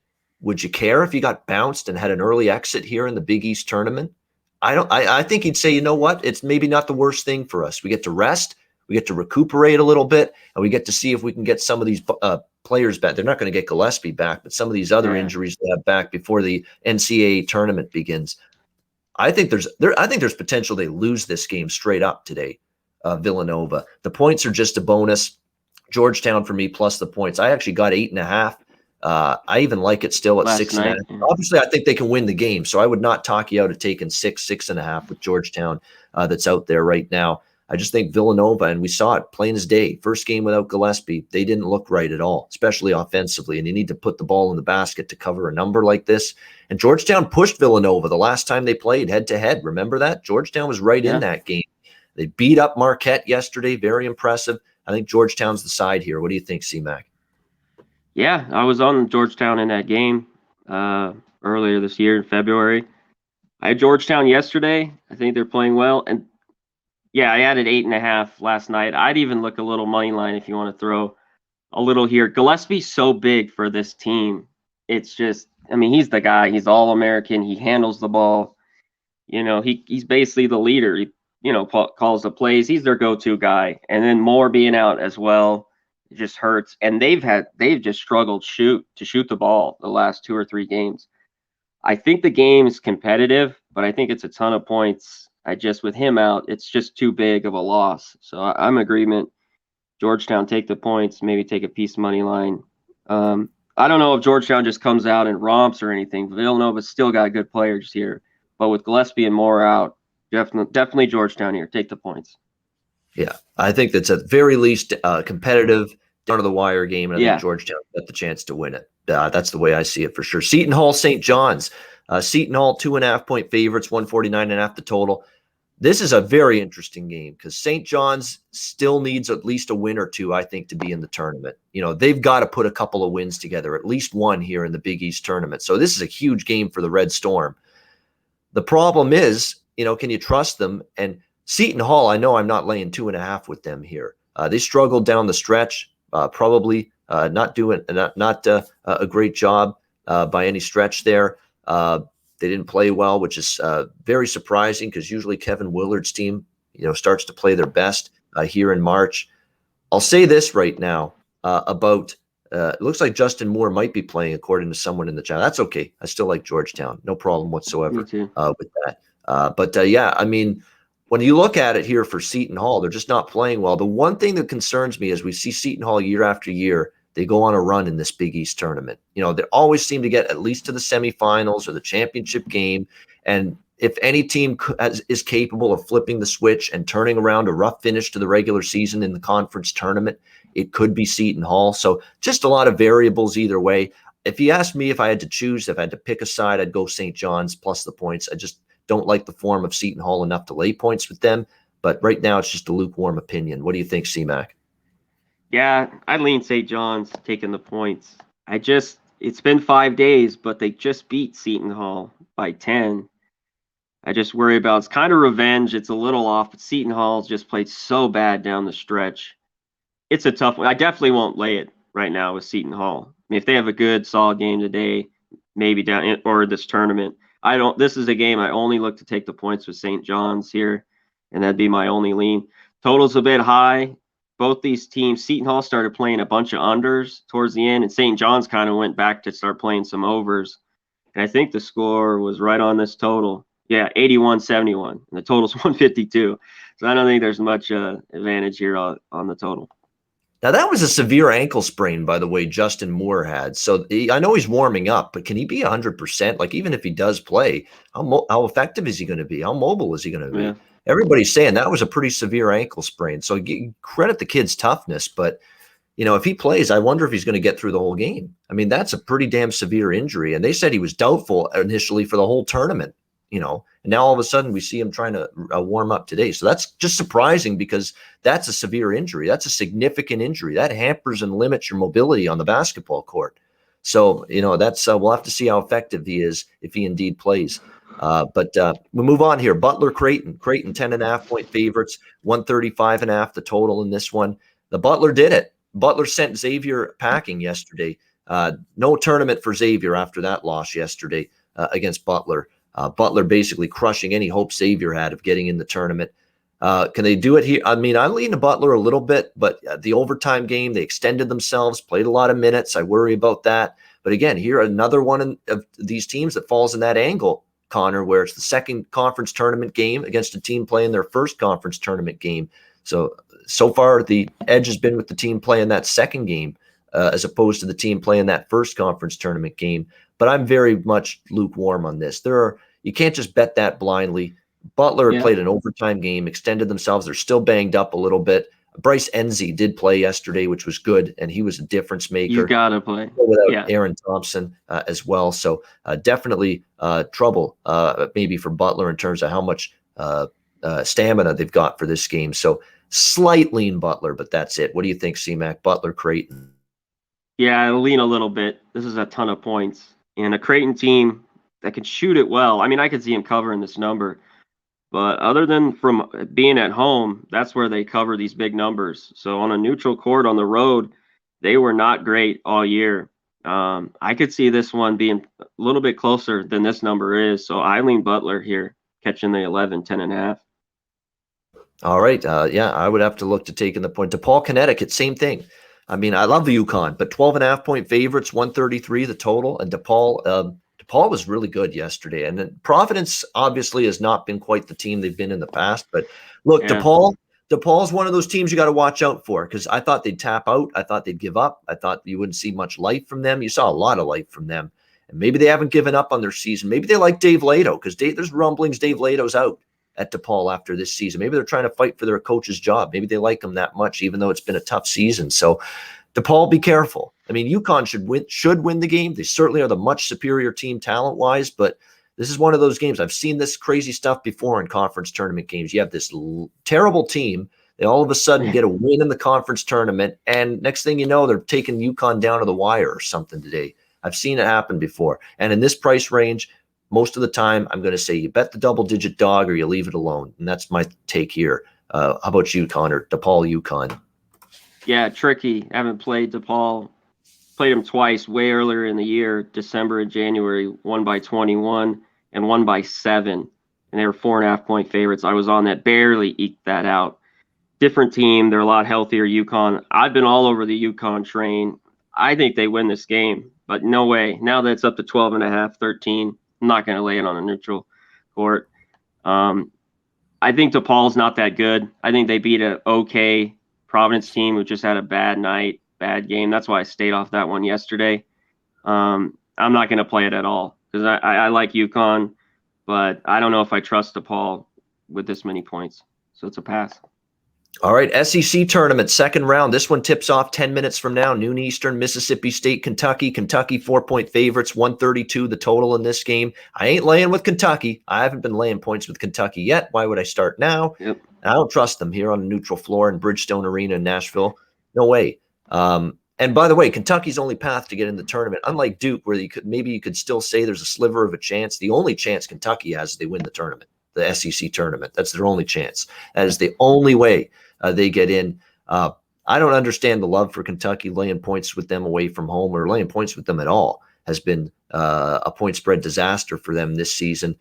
would you care if you got bounced and had an early exit here in the Big East tournament? I think he'd say, you know what? It's maybe not the worst thing for us. We get to rest, we get to recuperate a little bit, and we get to see if we can get some of these players back. They're not going to get Gillespie back, but some of these other injuries they have back before the NCAA tournament begins. I think there's potential they lose this game straight up today, Villanova. The points are just a bonus. Georgetown for me plus the points. I actually got 8.5. I even like it still at 6.5. Obviously, I think they can win the game, so I would not talk you out of taking 6.5 with Georgetown that's out there right now. I just think Villanova, and we saw it plain as day, first game without Gillespie, they didn't look right at all, especially offensively, and you need to put the ball in the basket to cover a number like this. And Georgetown pushed Villanova the last time they played head-to-head. Remember that? Georgetown was right in that game. They beat up Marquette yesterday. Very impressive. I think Georgetown's the side here. What do you think, C-Mac? Yeah, I was on Georgetown in that game earlier this year in February. I had Georgetown yesterday. I think they're playing well. And yeah, I added 8.5 last night. I'd even look a little money line if you want to throw a little here. Gillespie's so big for this team. It's just, he's the guy. He's All-American. He handles the ball. He's basically the leader. He, calls the plays. He's their go-to guy. And then Moore being out as well, it just hurts. And they've just struggled to shoot the ball the last 2 or 3 games. I think the game is competitive, but I think it's a ton of points. With him out, it's just too big of a loss. So I'm in agreement. Georgetown, take the points, maybe take a piece money line. I don't know if Georgetown just comes out and romps or anything. Villanova's still got good players here. But with Gillespie and Moore out, definitely Georgetown here. Take the points. Yeah, I think that's at very least competitive, down-to-the-wire game, and I think Georgetown got the chance to win it. That's the way I see it for sure. Seton Hall, St. John's. Seton Hall, 2.5-point favorites, 149.5 the total. This is a very interesting game because St. John's still needs at least a win or two, I think, to be in the tournament. They've got to put a couple of wins together, at least one here in the Big East tournament. So this is a huge game for the Red Storm. The problem is, can you trust them? And Seton Hall, I know I'm not laying 2.5 with them here. They struggled down the stretch, probably not doing a great job by any stretch there. They didn't play well, which is very surprising because usually Kevin Willard's team, starts to play their best here in March. I'll say this right now about it looks like Justin Moore might be playing according to someone in the chat. That's okay. I still like Georgetown. No problem whatsoever with that. When you look at it here for Seton Hall, they're just not playing well. The one thing that concerns me is we see Seton Hall year after year. They go on a run in this Big East tournament. They always seem to get at least to the semifinals or the championship game. And if any team is capable of flipping the switch and turning around a rough finish to the regular season in the conference tournament, it could be Seton Hall. So just a lot of variables either way. If you asked me if I had to choose, if I had to pick a side, I'd go St. John's plus the points. I just don't like the form of Seton Hall enough to lay points with them. But right now, it's just a lukewarm opinion. What do you think, C-Mac? Yeah, I lean St. John's taking the points. it's been 5 days, but they just beat Seton Hall by 10. I just worry about, it's kind of revenge. It's a little off, but Seton Hall's just played so bad down the stretch. It's a tough one. I definitely won't lay it right now with Seton Hall. I mean, if they have a good, solid game today, maybe or this tournament. This is a game I only look to take the points with St. John's here, and that'd be my only lean. Total's a bit high. Both these teams, Seton Hall started playing a bunch of unders towards the end, and St. John's kind of went back to start playing some overs. And I think the score was right on this total. Yeah, 81-71. And the total's 152. So I don't think there's much advantage here on the total. Now, that was a severe ankle sprain, by the way, Justin Moore had. So I know he's warming up, but can he be 100%? Like, even if he does play, how effective is he going to be? How mobile is he going to be? Yeah. Everybody's saying that was a pretty severe ankle sprain. So credit the kid's toughness. But, if he plays, I wonder if he's going to get through the whole game. I mean, that's a pretty damn severe injury. And they said he was doubtful initially for the whole tournament. And now all of a sudden we see him trying to warm up today. So that's just surprising because that's a severe injury. That's a significant injury. That hampers and limits your mobility on the basketball court. So, that's we'll have to see how effective he is if he indeed plays. But we move on here. Butler Creighton 10.5-point favorites, 135.5 the total in this one. The Butler did it. Butler sent Xavier packing yesterday. No tournament for Xavier after that loss yesterday against Butler. Butler basically crushing any hope Xavier had of getting in the tournament. Can they do it here? I mean, I lean to Butler a little bit, but the overtime game, they extended themselves, played a lot of minutes. I worry about that. But again, here, another one of these teams that falls in that angle, Conor, where it's the second conference tournament game against a team playing their first conference tournament game. So far, the edge has been with the team playing that second game as opposed to the team playing that first conference tournament game. But I'm very much lukewarm on this. You can't just bet that blindly. Butler played an overtime game, extended themselves. They're still banged up a little bit. Bryce Enzi did play yesterday, which was good, and he was a difference maker. You got to play. Without Aaron Thompson as well. So definitely trouble maybe for Butler in terms of how much stamina they've got for this game. So slight lean Butler, but that's it. What do you think, C-Mac? Butler, Creighton? Yeah, I lean a little bit. This is a ton of points. And a Creighton team that can shoot it well. I mean, I could see him covering this number. But other than from being at home, that's where they cover these big numbers. So on a neutral court on the road, they were not great all year. I could see this one being a little bit closer than this number is. So I lean Butler here, catching the 10.5. All right. I would have to look to taking the point. DePaul, Connecticut, same thing. I mean, I love the UConn, but 12.5-point favorites, 133 the total. And DePaul was really good yesterday. And then Providence obviously has not been quite the team they've been in the past. But look, DePaul's one of those teams you got to watch out for because I thought they'd tap out. I thought they'd give up. I thought you wouldn't see much life from them. You saw a lot of life from them. And maybe they haven't given up on their season. Maybe they like Dave Lato because there's rumblings Dave Lato's out at DePaul after this season. Maybe they're trying to fight for their coach's job. Maybe they like him that much, even though it's been a tough season. So DePaul, be careful. I mean, UConn should win the game. They certainly are the much superior team talent-wise, but this is one of those games. I've seen this crazy stuff before in conference tournament games. You have this terrible team. They all of a sudden get a win in the conference tournament, and next thing you know, they're taking UConn down to the wire or something today. I've seen it happen before. And in this price range, most of the time, I'm going to say you bet the double-digit dog or you leave it alone. And that's my take here. How about you, Conor? DePaul, UConn. Yeah, tricky. I haven't played DePaul. Played them twice way earlier in the year, December and January, one by 21 and one by 7. And they were 4.5-point favorites. I was on that, barely eked that out. Different team. They're a lot healthier, UConn. I've been all over the UConn train. I think they win this game, but no way. Now that it's up to 12.5, 13, I'm not going to lay it on a neutral court. I think DePaul's not that good. I think they beat an okay Providence team who just had a bad night, bad game. That's why I stayed off that one yesterday. I'm not going to play it at all because I like UConn, but I don't know if I trust DePaul with this many points. So it's a pass. All right, SEC tournament, second round. This one tips off 10 minutes from now, noon Eastern, Mississippi State, Kentucky. Kentucky 4-point favorites, 132 the total in this game. I ain't laying with Kentucky. I haven't been laying points with Kentucky yet. Why would I start now? Yep. I don't trust them here on a neutral floor in Bridgestone Arena in Nashville. No way. And by the way, Kentucky's only path to get in the tournament, unlike Duke, where you could still say there's a sliver of a chance. The only chance Kentucky has is they win the tournament, the SEC tournament. That's their only chance. That is the only way they get in. I don't understand the love for Kentucky. Laying points with them away from home or laying points with them at all has been a point spread disaster for them this season.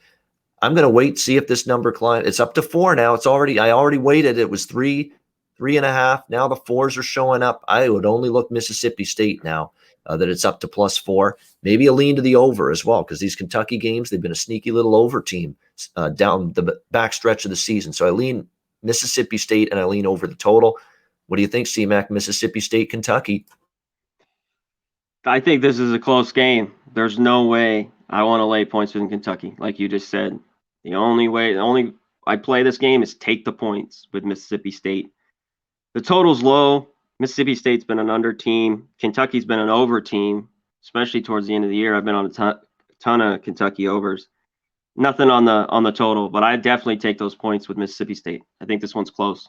I'm going to wait, see if this number climbs. It's up to 4 now. I already waited. It was 3.5. Now the 4s are showing up. I would only look Mississippi State now that it's up to +4. Maybe a lean to the over as well, because these Kentucky games, they've been a sneaky little over team down the back stretch of the season. So I lean Mississippi State and I lean over the total. What do you think, CMAC, Mississippi State, Kentucky? I think this is a close game. There's no way I want to lay points with Kentucky, like you just said. The only I play this game is take the points with Mississippi State. The total's low. Mississippi State's been an under team. Kentucky's been an over team, especially towards the end of the year. I've been on a ton of Kentucky overs. Nothing on the total, but I definitely take those points with Mississippi State. I think this one's close.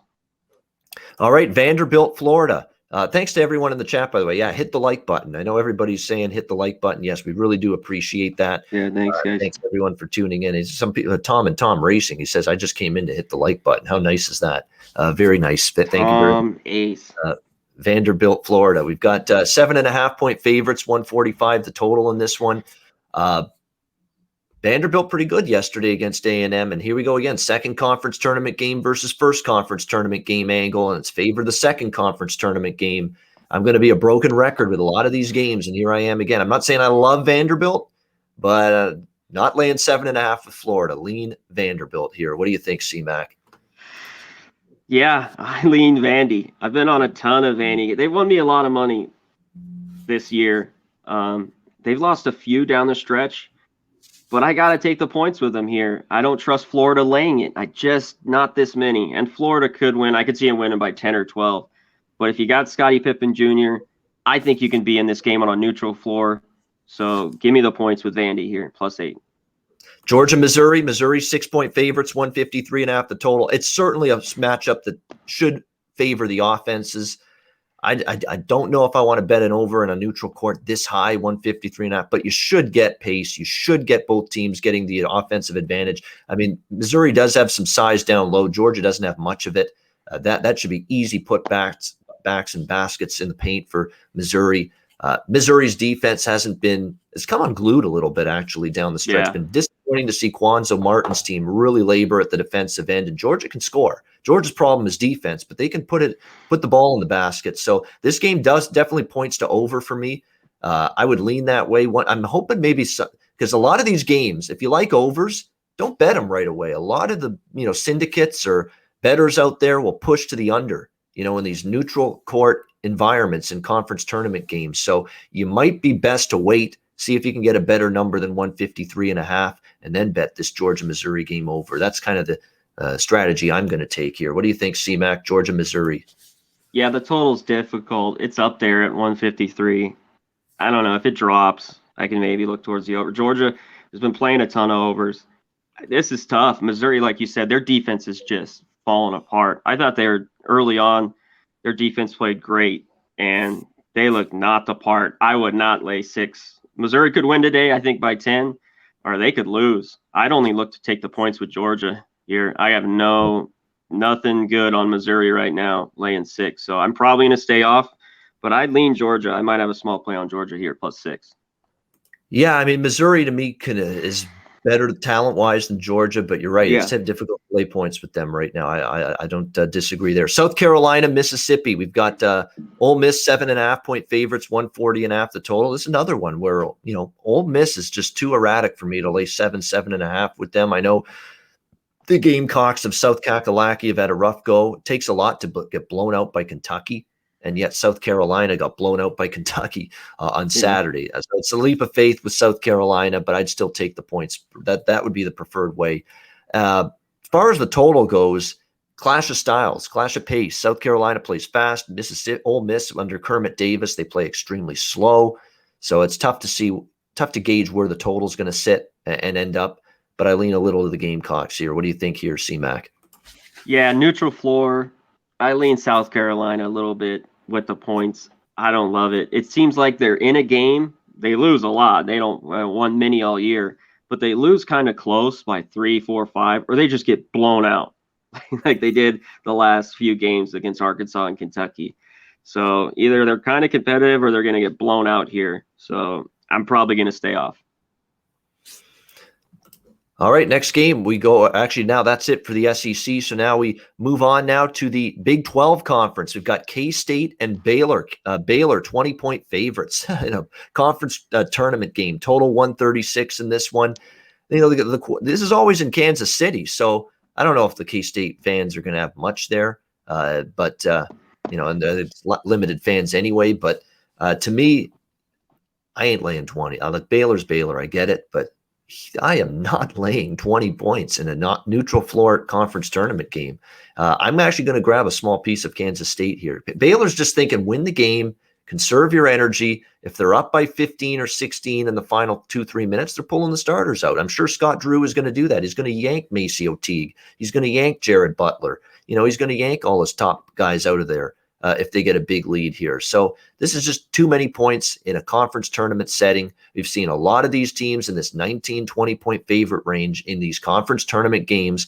All right, Vanderbilt, Florida. Thanks to everyone in the chat, by the way. Yeah, hit the like button. I know everybody's saying hit the like button. Yes, we really do appreciate that. Yeah, thanks, guys. Thanks everyone for tuning in. Some people, Tom Racing, he says, I just came in to hit the like button. How nice is that? Very nice. Thank you very much. Ace. Vanderbilt, Florida. We've got 7.5 point favorites, 145 the total in this one. Vanderbilt pretty good yesterday against A&M, and here we go again. Second conference tournament game versus first conference tournament game angle, and it's favored the second conference tournament game. I'm going to be a broken record with a lot of these games, and here I am again. I'm not saying I love Vanderbilt, but not laying 7.5 with Florida. Lean Vanderbilt here. What do you think, CMAC? Yeah, I lean Vandy. I've been on a ton of Vandy. They've won me a lot of money this year. They've lost a few down the stretch, but I got to take the points with them here. I don't trust Florida laying it. Not this many. And Florida could win. I could see them winning by 10 or 12. But if you got Scottie Pippen Jr., I think you can be in this game on a neutral floor. So give me the points with Vandy here, +8. Georgia, Missouri. Missouri 6-point favorites, 153.5 the total. It's certainly a matchup that should favor the offenses. I don't know if I want to bet an over in a neutral court this high, 153.5, but you should get pace. You should get both teams getting the offensive advantage. I mean, Missouri does have some size down low. Georgia doesn't have much of it. That should be easy putbacks and baskets in the paint for Missouri. Missouri's defense it's come unglued a little bit actually down the stretch. Yeah. Been disappointing to see Quanzo Martin's team really labor at the defensive end, and Georgia can score. Georgia's problem is defense, but they can put the ball in the basket. So this game definitely points to over for me. I would lean that way. I'm hoping maybe because a lot of these games, if you like overs, don't bet them right away. A lot of the syndicates or bettors out there will push to the under. In these neutral court environments in conference tournament games. So you might be best to wait, see if you can get a better number than 153.5, and then bet this Georgia-Missouri game over. That's kind of the strategy I'm going to take here. What do you think, CMAC, Georgia-Missouri? Yeah, the total's difficult. It's up there at 153. I don't know. If it drops, I can maybe look towards the over. Georgia has been playing a ton of overs. This is tough. Missouri, like you said, their defense is just falling apart. I thought they were early on. Their defense played great, and they look not the part. I would not lay 6. Missouri could win today, I think, by 10, or they could lose. I'd only look to take the points with Georgia here. I have nothing good on Missouri right now, laying 6. So I'm probably going to stay off, but I'd lean Georgia. I might have a small play on Georgia here, +6. Yeah, I mean, Missouri to me is better talent-wise than Georgia, but you're right. Yeah. It's difficult to lay points with them right now. I don't disagree there. South Carolina, Mississippi. We've got Ole Miss 7.5-point favorites, 140.5 the total. This is another one where Ole Miss is just too erratic for me to lay 7.5 with them. I know the Gamecocks of South Kakalaki have had a rough go. It takes a lot to get blown out by Kentucky. And yet South Carolina got blown out by Kentucky on Saturday. So it's a leap of faith with South Carolina, but I'd still take the points. That would be the preferred way. As far as the total goes, clash of styles, clash of pace. South Carolina plays fast. Ole Miss under Kermit Davis, they play extremely slow. So it's tough to gauge where the total is going to sit and end up. But I lean a little to the Gamecocks here. What do you think here, CMAC? Yeah, neutral floor. I lean South Carolina a little bit with the points. I don't love it. It seems like they're in a game. They lose a lot. They don't won many all year, but they lose kind of close by 3, 4, 5, or they just get blown out like they did the last few games against Arkansas and Kentucky. So either they're kind of competitive or they're going to get blown out here. So I'm probably going to stay off. All right, next game we go. Actually, now that's it for the SEC. So now we move on now to the Big 12 conference. We've got K-State and Baylor. Baylor 20-point favorites in a conference tournament game. Total 136 in this one. You know, this is always in Kansas City, so I don't know if the K-State fans are going to have much there. But you know, and it's limited fans anyway. But to me, I ain't laying 20. Like Baylor's Baylor, I get it, but I am not laying 20 points in a not neutral floor conference tournament game. I'm actually going to grab a small piece of Kansas State here. Baylor's just thinking, win the game, conserve your energy. If they're up by 15 or 16 in the final 2-3 minutes, they're pulling the starters out. I'm sure Scott Drew is going to do that. He's going to yank Maceo Teague. He's going to yank Jared Butler. You know, he's going to yank all his top guys out of there if they get a big lead here. So this is just too many points in a conference tournament setting. We've seen a lot of these teams in this 19, 20-point favorite range in these conference tournament games,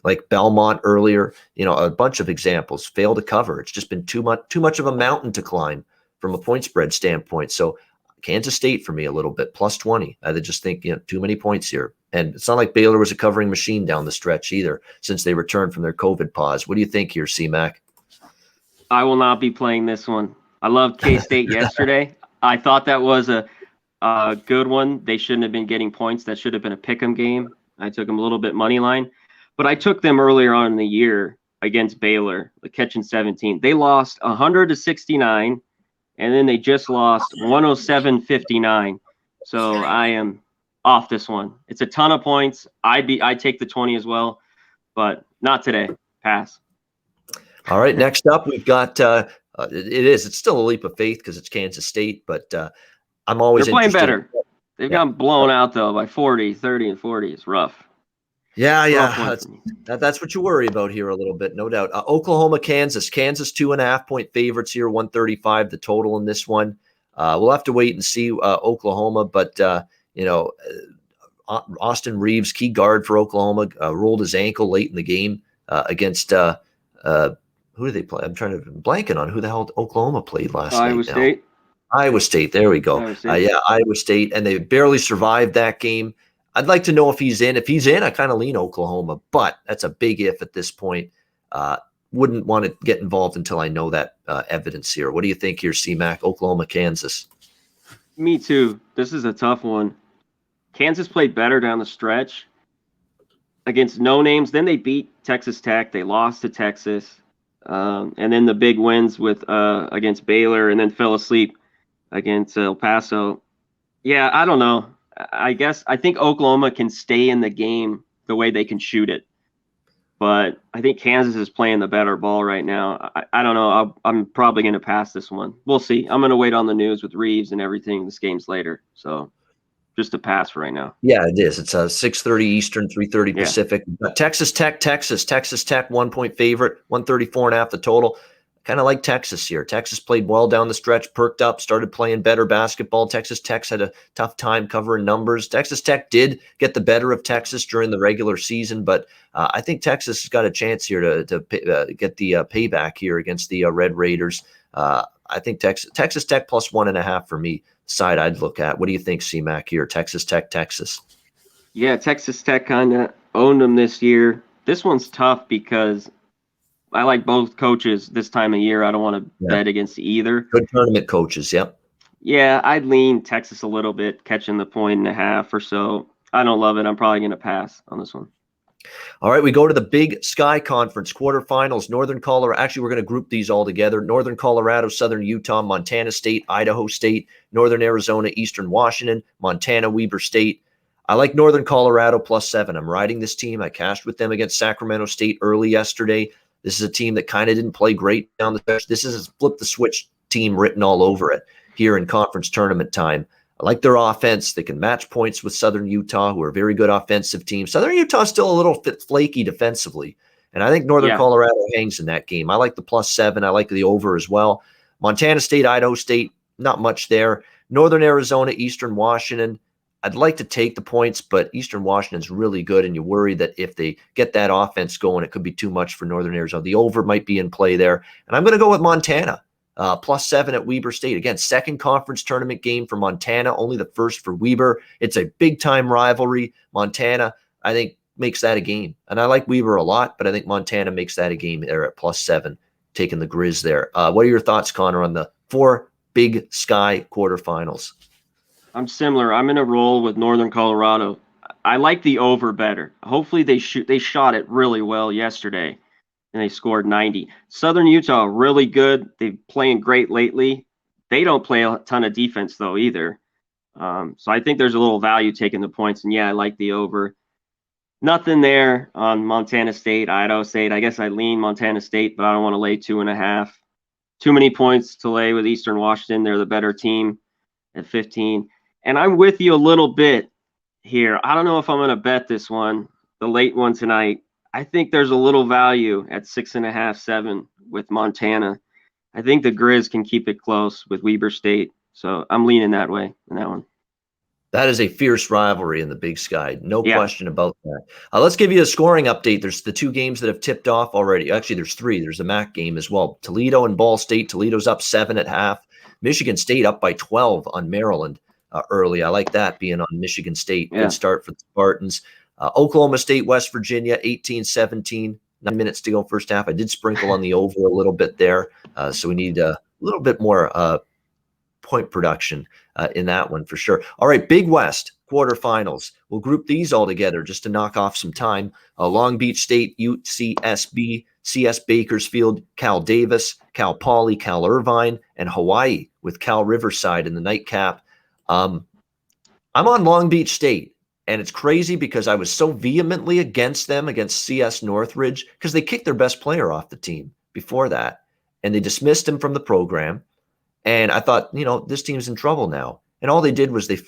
like Belmont earlier. You know, a bunch of examples fail to cover. It's just been too much of a mountain to climb from a point spread standpoint. So Kansas State for me a little bit, plus 20. I just think, you know, too many points here. And it's not like Baylor was a covering machine down the stretch either since they returned from their COVID pause. What do you think here, C-Mac? I will not be playing this one. I loved K-State yesterday. I thought that was a good one. They shouldn't have been getting points. That should have been a pick'em game. I took them a little bit money line. But I took them earlier on in the year against Baylor, catching 17. They lost 100-69, and then they just lost 107-59. So I am off this one. It's a ton of points. I'd take the 20 as well, but not today. Pass. All right, next up, we've got it's still a leap of faith because it's Kansas State, but I'm always They're playing better. They've gotten blown out, though, by 40, 30, and 40. It's rough. Yeah. That's what you worry about here a little bit, no doubt. Oklahoma, Kansas. Kansas 2.5-point favorites here, 135 the total in this one. We'll have to wait and see Oklahoma, but, you know, Austin Reeves, key guard for Oklahoma, rolled his ankle late in the game against who do they play? I'm trying to blanking on who the hell Oklahoma played last night. Iowa State. Iowa State. There we go. Iowa State. And they barely survived that game. I'd like to know if he's in. If he's in, I kind of lean Oklahoma, but that's a big if at this point. Wouldn't want to get involved until I know that evidence here. What do you think here, C-Mac? Oklahoma, Kansas. Me too. This is a tough one. Kansas played better down the stretch against no names. Then they beat Texas Tech. They lost to Texas. And then the big wins with against Baylor, and then fell asleep against El Paso. Yeah, I don't know. I think Oklahoma can stay in the game the way they can shoot it. But I think Kansas is playing the better ball right now. I don't know. I'm probably going to pass this one. We'll see. I'm going to wait on the news with Reeves and everything. This game's later. So just a pass for right now. Yeah, it is. It's 6:30 Eastern, 3:30 Pacific. Texas Tech, Texas 1-point favorite, 134.5 the total. Kind of like Texas here. Texas played well down the stretch, perked up, started playing better basketball. Texas Tech's had a tough time covering numbers. Texas Tech did get the better of Texas during the regular season, but I think Texas has got a chance here to get the payback here against the Red Raiders. I think Texas Tech plus 1.5 for me. Side I'd look at. What do you think, C-Mac here? Texas Tech, Texas. Yeah, Texas Tech kind of owned them this year. This one's tough because I like both coaches this time of year. I don't want to bet against either. Good tournament coaches, yep. Yeah, I'd lean Texas a little bit, catching the 1.5 or so. I don't love it. I'm probably going to pass on this one. All right, we go to the Big Sky Conference Quarterfinals. Northern Colorado. Actually, we're going to group these all together. Northern Colorado, Southern Utah, Montana State, Idaho State, Northern Arizona, Eastern Washington, Montana, Weber State. I like Northern Colorado plus 7. I'm riding this team. I cashed with them against Sacramento State early yesterday. This is a team that kind of didn't play great down the stretch. This is a flip the switch team written all over it here in conference tournament time. I like their offense. They can match points with Southern Utah, who are a very good offensive team. Southern Utah is still a little flaky defensively, and I think Northern Colorado hangs in that game. I like the plus 7. I like the over as well. Montana State, Idaho State, not much there. Northern Arizona, Eastern Washington. I'd like to take the points, but Eastern Washington's really good, and you worry that if they get that offense going, it could be too much for Northern Arizona. The over might be in play there. And I'm going to go with Montana, +7 at Weber State. Again, second conference tournament game for Montana, only the first for Weber. It's a big-time rivalry. Montana, I think, makes that a game. And I like Weber a lot, but I think Montana makes that a game there at +7, taking the Grizz there. What are your thoughts, Conor, on the 4 Big Sky quarterfinals? I'm similar. I'm in a roll with Northern Colorado. I like the over better. Hopefully they shot it really well yesterday and they scored 90. Southern Utah, really good. They're playing great lately. They don't play a ton of defense though either. So I think there's a little value taking the points. And yeah, I like the over. Nothing there on Montana State, Idaho State. I guess I lean Montana State, but I don't want to lay 2.5. Too many points to lay with Eastern Washington. They're the better team at 15. And I'm with you a little bit here. I don't know if I'm going to bet this one, the late one tonight. I think there's a little value at 6.5, 7 with Montana. I think the Grizz can keep it close with Weber State. So I'm leaning that way in that one. That is a fierce rivalry in the Big Sky. No question about that. Let's give you a scoring update. There's the 2 games that have tipped off already. Actually, there's 3. There's a MAC game as well. Toledo and Ball State. Toledo's up 7 at half. Michigan State up by 12 on Maryland early. I like that being on Michigan State. Yeah. Good start for the Spartans. Oklahoma State, West Virginia, 18-17. 9 minutes to go first half. I did sprinkle on the over a little bit there. So we need a little bit more point production in that one for sure. All right, Big West quarterfinals. We'll group these all together just to knock off some time. Long Beach State, UCSB, CS Bakersfield, Cal Davis, Cal Poly, Cal Irvine, and Hawaii with Cal Riverside in the nightcap. I'm on Long Beach State, and it's crazy because I was so vehemently against them, against CS Northridge, because they kicked their best player off the team before that, and they dismissed him from the program. And I thought, this team's in trouble now. And all they did was they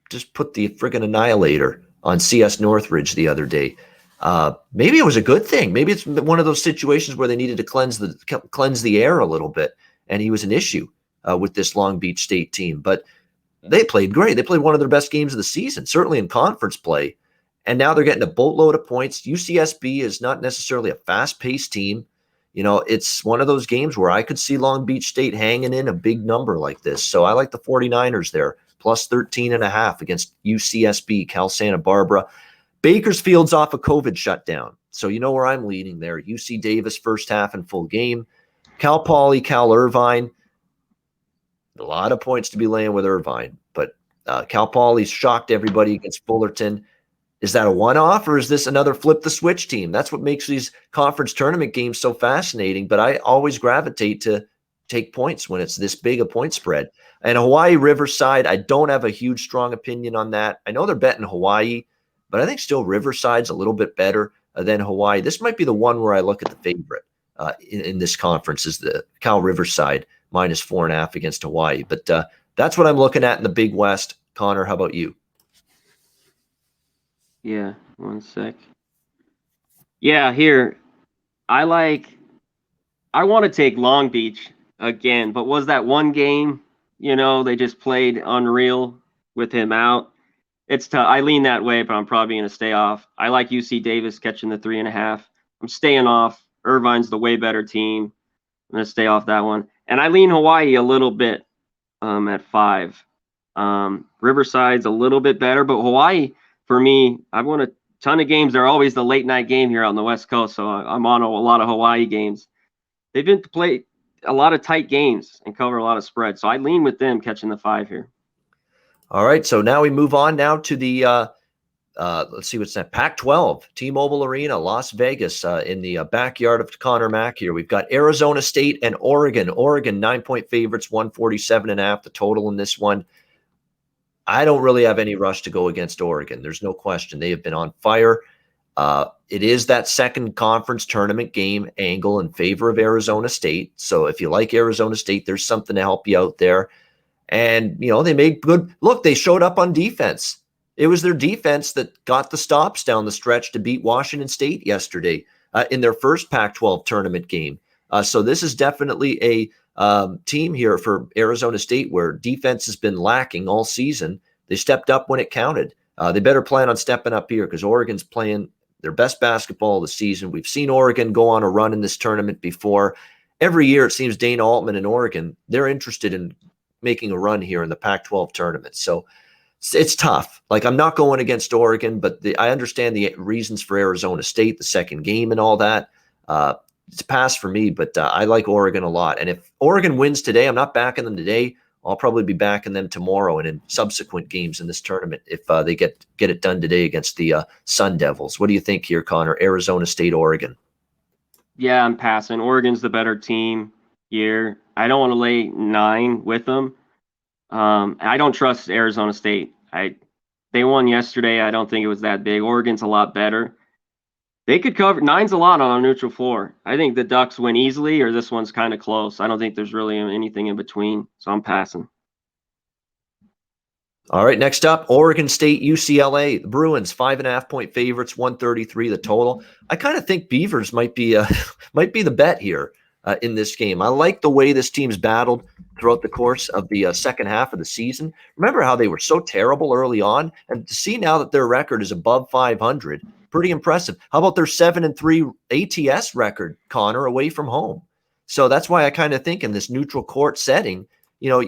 just put the annihilator on CS Northridge the other day. Maybe it was a good thing. Maybe it's one of those situations where they needed to cleanse the air a little bit. And he was an issue with this Long Beach State team. But they played great. They played one of their best games of the season, certainly in conference play. And now they're getting a boatload of points. UCSB is not necessarily a fast-paced team. It's one of those games where I could see Long Beach State hanging in a big number like this. So I like the 49ers there, +13.5 against UCSB, Cal Santa Barbara. Bakersfield's off a COVID shutdown. So you know where I'm leaning there. UC Davis first half and full game. Cal Poly, Cal Irvine. A lot of points to be laying with Irvine. But Cal Poly's shocked everybody against Fullerton. Is that a one-off, or is this another flip-the-switch team? That's what makes these conference tournament games so fascinating, but I always gravitate to take points when it's this big a point spread. And Hawaii Riverside, I don't have a huge, strong opinion on that. I know they're betting Hawaii, but I think still Riverside's a little bit better than Hawaii. This might be the one where I look at the favorite in this conference is the Cal Riverside -4.5 against Hawaii. But that's what I'm looking at in the Big West. Conor, how about you? Yeah, one sec. Yeah, here. I want to take Long Beach again, but was that one game, they just played unreal with him out. It's tough. I lean that way, but I'm probably going to stay off. I like UC Davis catching the 3.5. I'm staying off. Irvine's the way better team. I'm going to stay off that one. And I lean Hawaii a little bit at 5. Riverside's a little bit better, but Hawaii, for me, I've won a ton of games. They're always the late night game here on the West Coast, so I'm on a lot of Hawaii games. They've been to play a lot of tight games and cover a lot of spread, so I lean with them catching the 5 here. All right, so now we move on now to the let's see what's that. Pac-12, T-Mobile Arena, Las Vegas, in the backyard of Conor Mack here. We've got Arizona State and Oregon. Oregon 9-point favorites, 147.5 the total in this one. I don't really have any rush to go against Oregon. There's no question. They have been on fire. It is that second conference tournament game angle in favor of Arizona State. So if you like Arizona State, there's something to help you out there. And, they made good – look, they showed up on defense. It was their defense that got the stops down the stretch to beat Washington State yesterday in their first Pac-12 tournament game. So this is definitely a team here for Arizona State where defense has been lacking all season. They stepped up when it counted. They better plan on stepping up here because Oregon's playing their best basketball of the season. We've seen Oregon go on a run in this tournament before. Every year, it seems Dana Altman and Oregon, they're interested in making a run here in the Pac-12 tournament. So it's tough. Like, I'm not going against Oregon, but I understand the reasons for Arizona State, the second game and all that. It's a pass for me, but I like Oregon a lot. And if Oregon wins today, I'm not backing them today. I'll probably be backing them tomorrow and in subsequent games in this tournament if they get it done today against the Sun Devils. What do you think here, Conor? Arizona State, Oregon. Yeah, I'm passing. Oregon's the better team here. I don't want to lay 9 with them. I don't trust Arizona State. They won yesterday. I don't think it was that big. Oregon's a lot better. They could cover 9's a lot on a neutral floor. I think the Ducks win easily, or this one's kind of close. I don't think there's really anything in between, so I'm passing. All right, next up, Oregon State, UCLA. The Bruins, 5.5-point favorites, 133 the total. I kind of think Beavers might be the bet here in this game. I like the way this team's battled throughout the course of the second half of the season. Remember how they were so terrible early on, and to see now that their record is above 500, pretty impressive. How about their 7-3 ATS record, Conor, away from home? So that's why I kind of think in this neutral court setting,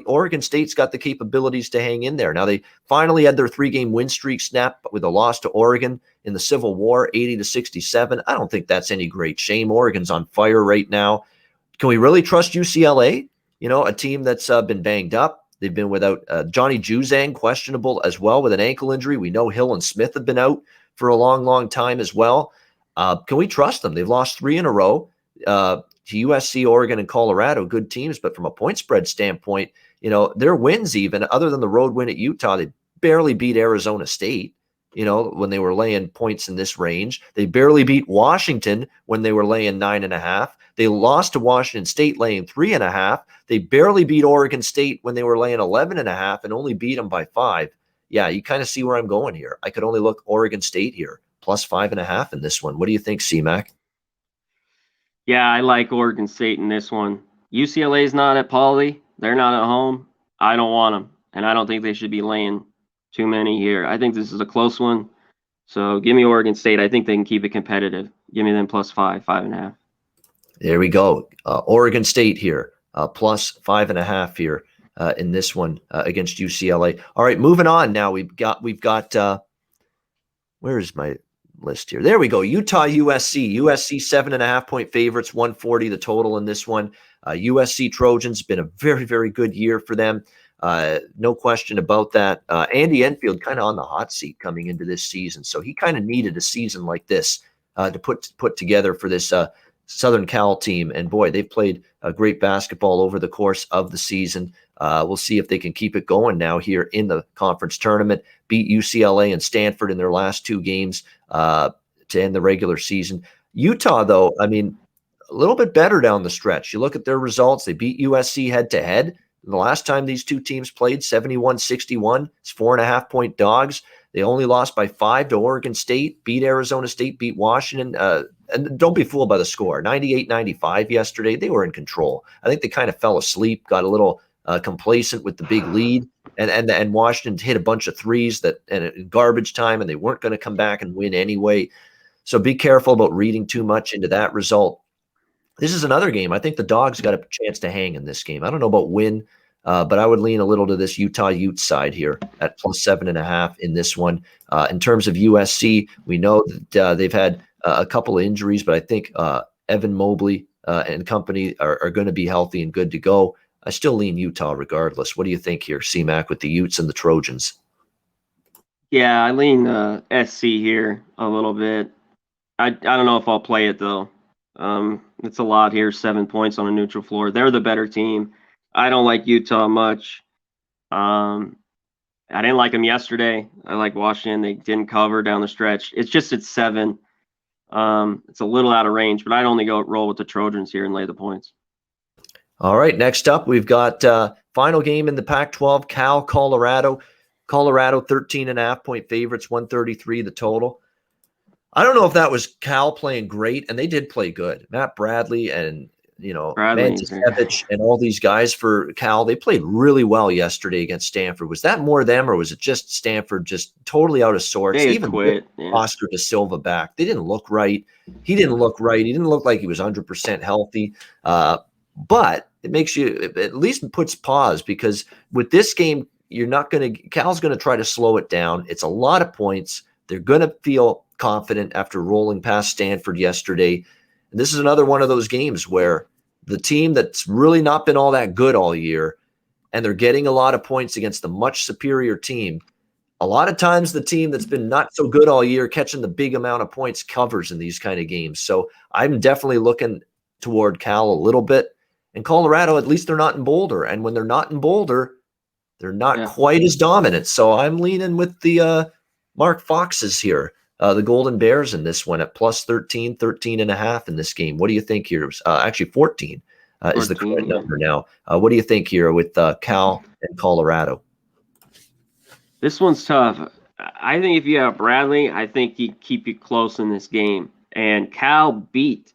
Oregon State's got the capabilities to hang in there. Now, they finally had their 3-game win streak snapped with a loss to Oregon in the Civil War, 80-67. I don't think that's any great shame. Oregon's on fire right now. Can we really trust UCLA? A team that's been banged up. They've been without Johnny Juzang, questionable as well with an ankle injury. We know Hill and Smith have been out for a long, long time as well. Can we trust them? They've lost 3 in a row to USC, Oregon, and Colorado, good teams. But from a point spread standpoint, their wins, even other than the road win at Utah, they barely beat Arizona State, when they were laying points in this range. They barely beat Washington when they were laying 9.5. They lost to Washington State laying 3.5. They barely beat Oregon State when they were laying 11.5 and only beat them by 5. Yeah, you kind of see where I'm going here. I could only look Oregon State here, plus 5.5 in this one. What do you think, C-Mac? Yeah, I like Oregon State in this one. UCLA's not at Pauley. They're not at home. I don't want them, and I don't think they should be laying too many here. I think this is a close one. So give me Oregon State. I think they can keep it competitive. Give me them plus 5.5. There we go. Oregon State here, plus 5.5 here in this one against UCLA. All right, moving on now. We've got where is my list here? There we go. Utah, USC. USC 7.5-point favorites, 140 the total in this one. USC Trojans, been a very, very good year for them. No question about that. Andy Enfield kind of on the hot seat coming into this season. So he kind of needed a season like this to put together for this Southern Cal team. And boy, they've played great basketball over the course of the season. We'll see if they can keep it going now here in the conference tournament. Beat UCLA and Stanford in their last 2 games to end the regular season. Utah, though, I mean, a little bit better down the stretch. You look at their results. They beat USC head-to-head. The last time these two teams played, 71-61. It's 4.5-point dogs. They only lost by 5 to Oregon State, beat Arizona State, beat Washington. And don't be fooled by the score. 98-95 yesterday. They were in control. I think they kind of fell asleep, got a little complacent with the big lead. And Washington hit a bunch of threes in garbage time, and they weren't going to come back and win anyway. So be careful about reading too much into that result. This is another game. I think the Dogs got a chance to hang in this game. I don't know about win, but I would lean a little to this Utah Utes side here at plus 7.5 in this one. In terms of USC, we know that they've had a couple of injuries, but I think Evan Mobley and company are going to be healthy and good to go. I still lean Utah regardless. What do you think here, C-Mac, with the Utes and the Trojans? Yeah, I lean SC here a little bit. I don't know if I'll play it, though. It's a lot here, 7 points on a neutral floor. They're the better team. I don't like Utah much. I didn't like them yesterday. I like Washington. They didn't cover down the stretch. It's 7. It's a little out of range, but I'd only go roll with the Trojans here and lay the points. All right, next up, we've got final game in the Pac-12, Cal, Colorado. Colorado, 13.5-point favorites, 133 the total. I don't know if that was Cal playing great, and they did play good. Matt Bradley and Bradley's Mantasevich and all these guys for Cal, they played really well yesterday against Stanford. Was that more them, or was it just Stanford just totally out of sorts? They had Even quit. with Oscar Da Silva back, they didn't look right. He didn't look right. He didn't look like he was 100% healthy. But it makes you, it at least puts pause, because with this game, Cal's going to try to slow it down. It's a lot of points. They're going to feel confident after rolling past Stanford yesterday. And this is another one of those games where the team that's really not been all that good all year, and they're getting a lot of points against a much superior team. A lot of times the team that's been not so good all year, catching the big amount of points, covers in these kind of games. So I'm definitely looking toward Cal a little bit. And Colorado, at least they're not in Boulder. And when they're not in Boulder, they're not quite as dominant. So I'm leaning with the Mark Foxes here, the Golden Bears in this one at plus 13.5 in this game. What do you think here? Actually, 14 is the current number now. What do you think here with Cal and Colorado? This one's tough. I think if you have Bradley, I think he'd keep you close in this game. And Cal beat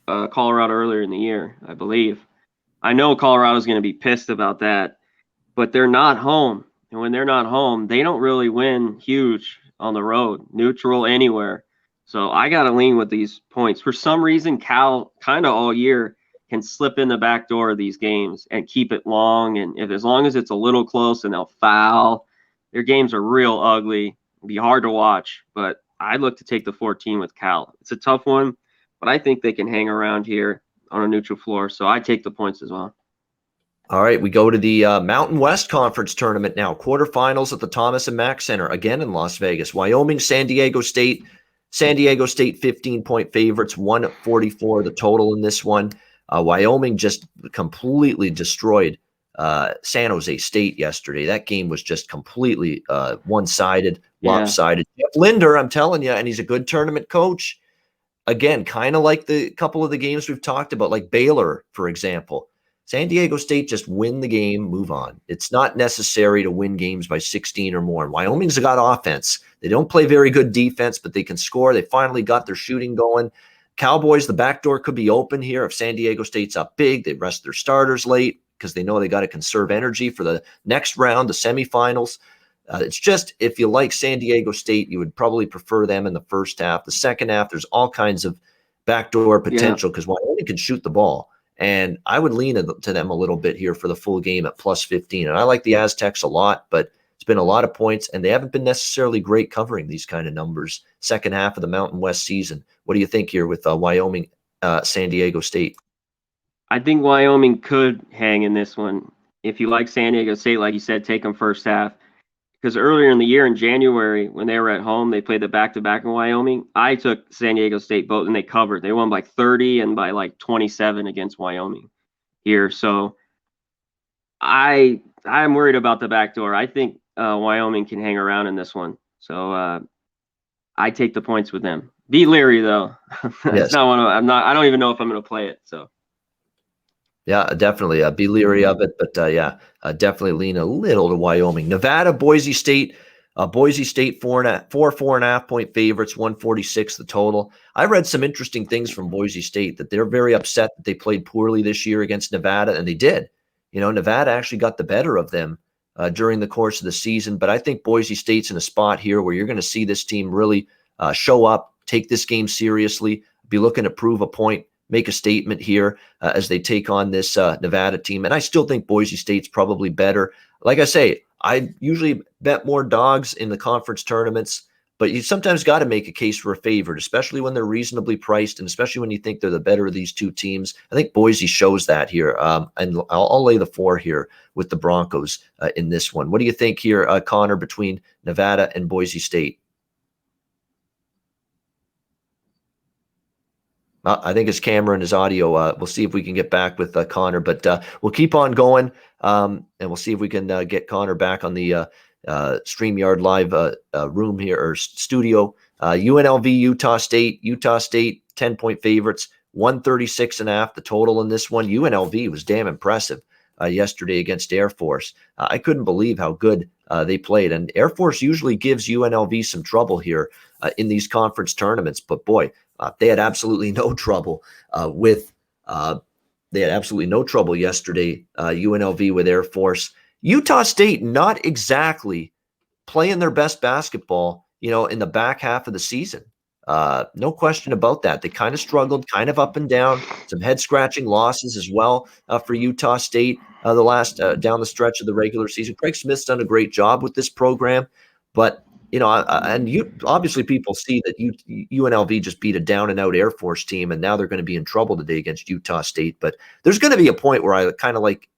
Colorado earlier in the year, I believe. I know Colorado's going to be pissed about that, but they're not home. And when they're not home, they don't really win huge on the road, neutral, anywhere. So I got to lean with these points. For some reason, Cal kind of all year can slip in the back door of these games and keep it long. And as long as it's a little close and they'll foul, their games are real ugly. It'd be hard to watch, but I'd look to take the 14 with Cal. It's a tough one, but I think they can hang around here on a neutral floor. So I take the points as well. All right, we go to the Mountain West Conference tournament now. Quarterfinals at the Thomas and Mack Center, again in Las Vegas. Wyoming, San Diego State. San Diego State 15-point favorites, 144 the total in this one. Wyoming just completely destroyed San Jose State yesterday. That game was just completely one-sided, lopsided. Jeff Linder, I'm telling you, and he's a good tournament coach. Again, kind of like the couple of the games we've talked about, like Baylor, for example. San Diego State just win the game, move on. It's not necessary to win games by 16 or more. Wyoming's got offense. They don't play very good defense, but they can score. They finally got their shooting going. Cowboys, the back door could be open here. If San Diego State's up big, they rest their starters late because they know they got to conserve energy for the next round, the semifinals. It's just, if you like San Diego State, you would probably prefer them in the first half. The second half, there's all kinds of backdoor potential because Wyoming can shoot the ball. And I would lean to them a little bit here for the full game at plus 15. And I like the Aztecs a lot, but it's been a lot of points, and they haven't been necessarily great covering these kind of numbers second half of the Mountain West season. What do you think here with Wyoming, San Diego State? I think Wyoming could hang in this one. If you like San Diego State, like you said, take them first half. Because earlier in the year, in January, when they were at home, they played the back-to-back in Wyoming. I took San Diego State both, and they covered. They won by 30 and by like 27 against Wyoming here. So I'm worried about the back door. I think Wyoming can hang around in this one. So I take the points with them. Be leery though. It's not one of, I don't even know if I'm going to play it. So. Yeah, definitely. Be leery of it, but definitely lean a little to Wyoming. Nevada, Boise State. Boise State 4.5 point favorites, 146 the total. I read some interesting things from Boise State that they're very upset that they played poorly this year against Nevada, and they did. Nevada actually got the better of them during the course of the season. But I think Boise State's in a spot here where you're going to see this team really show up, take this game seriously, be looking to prove a point, make a statement here as they take on this Nevada team. And I still think Boise State's probably better. Like I say, I usually bet more dogs in the conference tournaments, but you sometimes got to make a case for a favorite, especially when they're reasonably priced and especially when you think they're the better of these two teams. I think Boise shows that here. And I'll lay the 4 here with the Broncos in this one. What do you think here, Conor, between Nevada and Boise State? I think his camera and his audio, we'll see if we can get back with Conor, but we'll keep on going, and we'll see if we can get Conor back on the StreamYard Live room here, or studio. UNLV, Utah State, 10-point favorites, 136.5 the total in this one. UNLV was damn impressive yesterday against Air Force. I couldn't believe how good they played, and Air Force usually gives UNLV some trouble here in these conference tournaments, but boy, they had absolutely no trouble with They had absolutely no trouble yesterday, UNLV with Air Force. Utah State, not exactly playing their best basketball, in the back half of the season. No question about that. They kind of struggled, kind of up and down, some head scratching losses as well for Utah State the last down the stretch of the regular season. Craig Smith's done a great job with this program, but obviously people see that UNLV just beat a down and out Air Force team, and now they're going to be in trouble today against Utah State. But there's going to be a point where I kind of like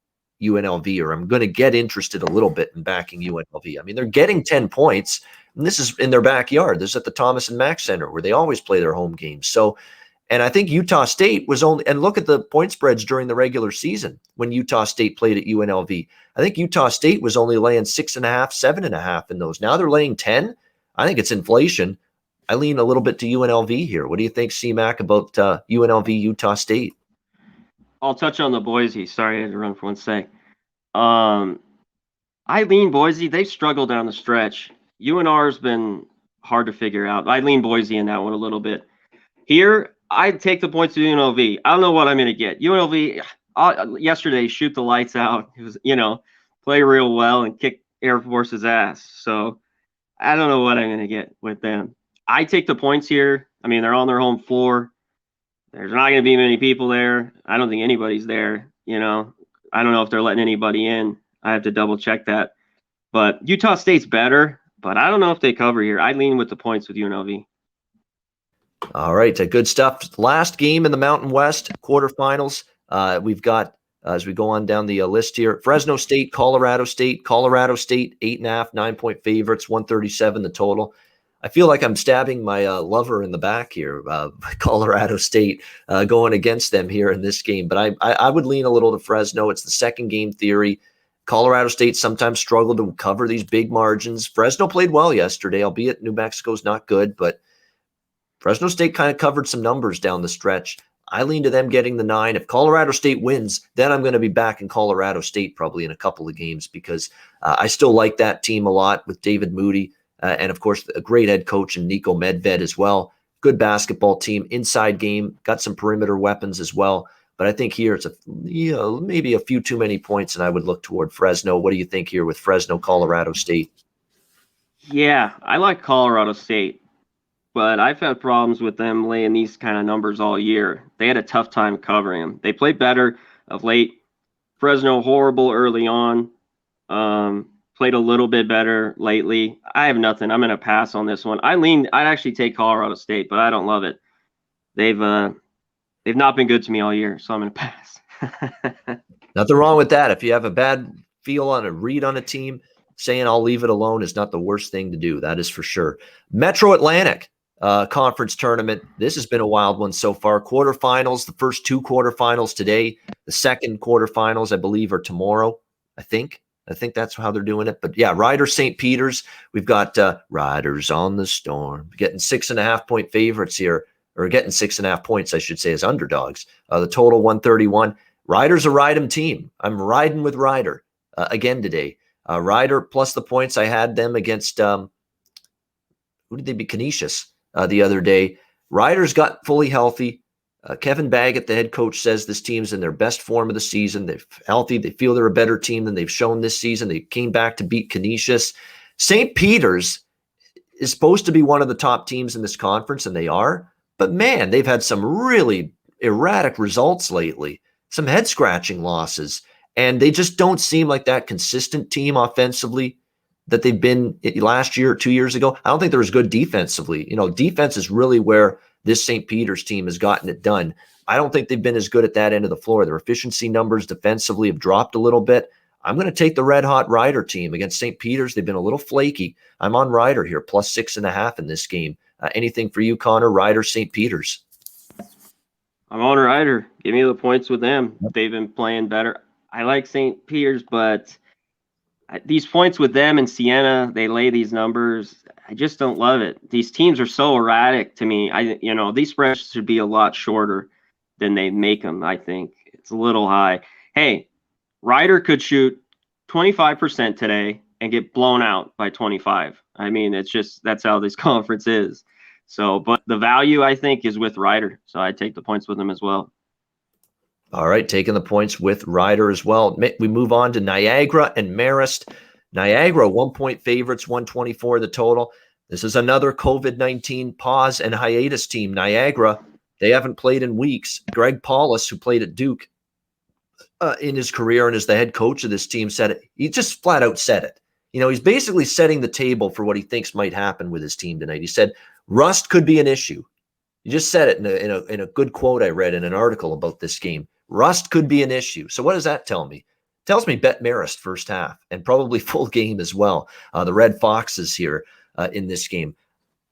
UNLV, or I'm going to get interested a little bit in backing UNLV. I mean, they're getting 10 points, and this is in their backyard. This is at the Thomas and Mack Center where they always play their home games. So, and I think Utah State was only, and look at the point spreads during the regular season when Utah State played at UNLV. I think Utah State was only laying 6.5, 7.5 in those. Now they're laying 10. I think it's inflation. I lean a little bit to UNLV here. What do you think, C-Mac, about UNLV, Utah State? I'll touch on the Boise. Sorry, I had to run for one sec. I lean Boise. They've struggled down the stretch. UNR's been hard to figure out. I lean Boise in that one a little bit. Here, I'd take the points to UNLV. I don't know what I'm going to get. UNLV, yesterday, shoot the lights out. It was, play real well and kick Air Force's ass. So I don't know what I'm going to get with them. I take the points here. I mean, they're on their home floor. There's not going to be many people there. I don't think anybody's there. I don't know if they're letting anybody in. I have to double check that. But Utah State's better, but I don't know if they cover here. I lean with the points with UNLV. All right, good stuff. Last game in the Mountain West quarterfinals. We've got, as we go on down the list here, Fresno State, Colorado State. Colorado State, 8.5, 9-point favorites, 137 the total. I feel like I'm stabbing my lover in the back here, Colorado State, going against them here in this game. But I would lean a little to Fresno. It's the second game theory. Colorado State sometimes struggle to cover these big margins. Fresno played well yesterday, albeit New Mexico's not good, but Fresno State kind of covered some numbers down the stretch. I lean to them getting the 9. If Colorado State wins, then I'm going to be back in Colorado State probably in a couple of games because I still like that team a lot with David Moody. And, of course, a great head coach in Nico Medved as well. Good basketball team, inside game, got some perimeter weapons as well. But I think here it's maybe a few too many points, and I would look toward Fresno. What do you think here with Fresno, Colorado State? Yeah, I like Colorado State, but I've had problems with them laying these kind of numbers all year. They had a tough time covering them. They played better of late. Fresno, horrible early on. Played a little bit better lately. I have nothing. I'm going to pass on this one. I'd actually take Colorado State, but I don't love it. They've not been good to me all year, so I'm going to pass. Nothing wrong with that. If you have a bad feel on a read on a team, saying I'll leave it alone is not the worst thing to do. That is for sure. Metro Atlantic Conference Tournament. This has been a wild one so far. Quarterfinals, the first 2 quarterfinals today. The second quarterfinals, I believe, are tomorrow, I think that's how they're doing it. But yeah, Riders St. Peter's. We've got Riders on the Storm getting 6.5-point favorites here, or getting 6.5 points, I should say, as underdogs. The total 131. Riders a ride 'em team. I'm riding with Rider again today. Rider plus the points. I had them against who did they beat? Canisius the other day. Riders got fully healthy. Kevin Baggett, the head coach, says this team's in their best form of the season. They're healthy. They feel they're a better team than they've shown this season. They came back to beat Canisius. St. Peter's is supposed to be one of the top teams in this conference, and they are. But, man, they've had some really erratic results lately, some head-scratching losses, and they just don't seem like that consistent team offensively that they've been last year or 2 years ago. I don't think they're as good defensively. Defense is really where this St. Peter's team has gotten it done. I don't think they've been as good at that end of the floor. Their efficiency numbers defensively have dropped a little bit. I'm going to take the red-hot Rider team against St. Peter's. They've been a little flaky. I'm on Rider here, plus 6.5 in this game. Anything for you, Conor? Rider, St. Peter's? I'm on Rider. Give me the points with them. They've been playing better. I like St. Peter's, but these points with them and Siena, they lay these numbers. I just don't love it. These teams are so erratic to me. These spreads should be a lot shorter than they make them. I think it's a little high. Hey, Rider could shoot 25% today and get blown out by 25. I mean, that's how this conference is. So, but the value I think is with Rider. So I take the points with them as well. All right, taking the points with Ryder as well. We move on to Niagara and Marist. Niagara, 1-point favorites, 124 the total. This is another COVID-19 pause and hiatus team. Niagara, they haven't played in weeks. Greg Paulus, who played at Duke in his career and is the head coach of this team, said it. He just flat out said it. He's basically setting the table for what he thinks might happen with his team tonight. He said, rust could be an issue. You just said it in a good quote I read in an article about this game. Rust could be an issue. So what does that tell me? It tells me bet Marist first half and probably full game as well. The Red Foxes here in this game.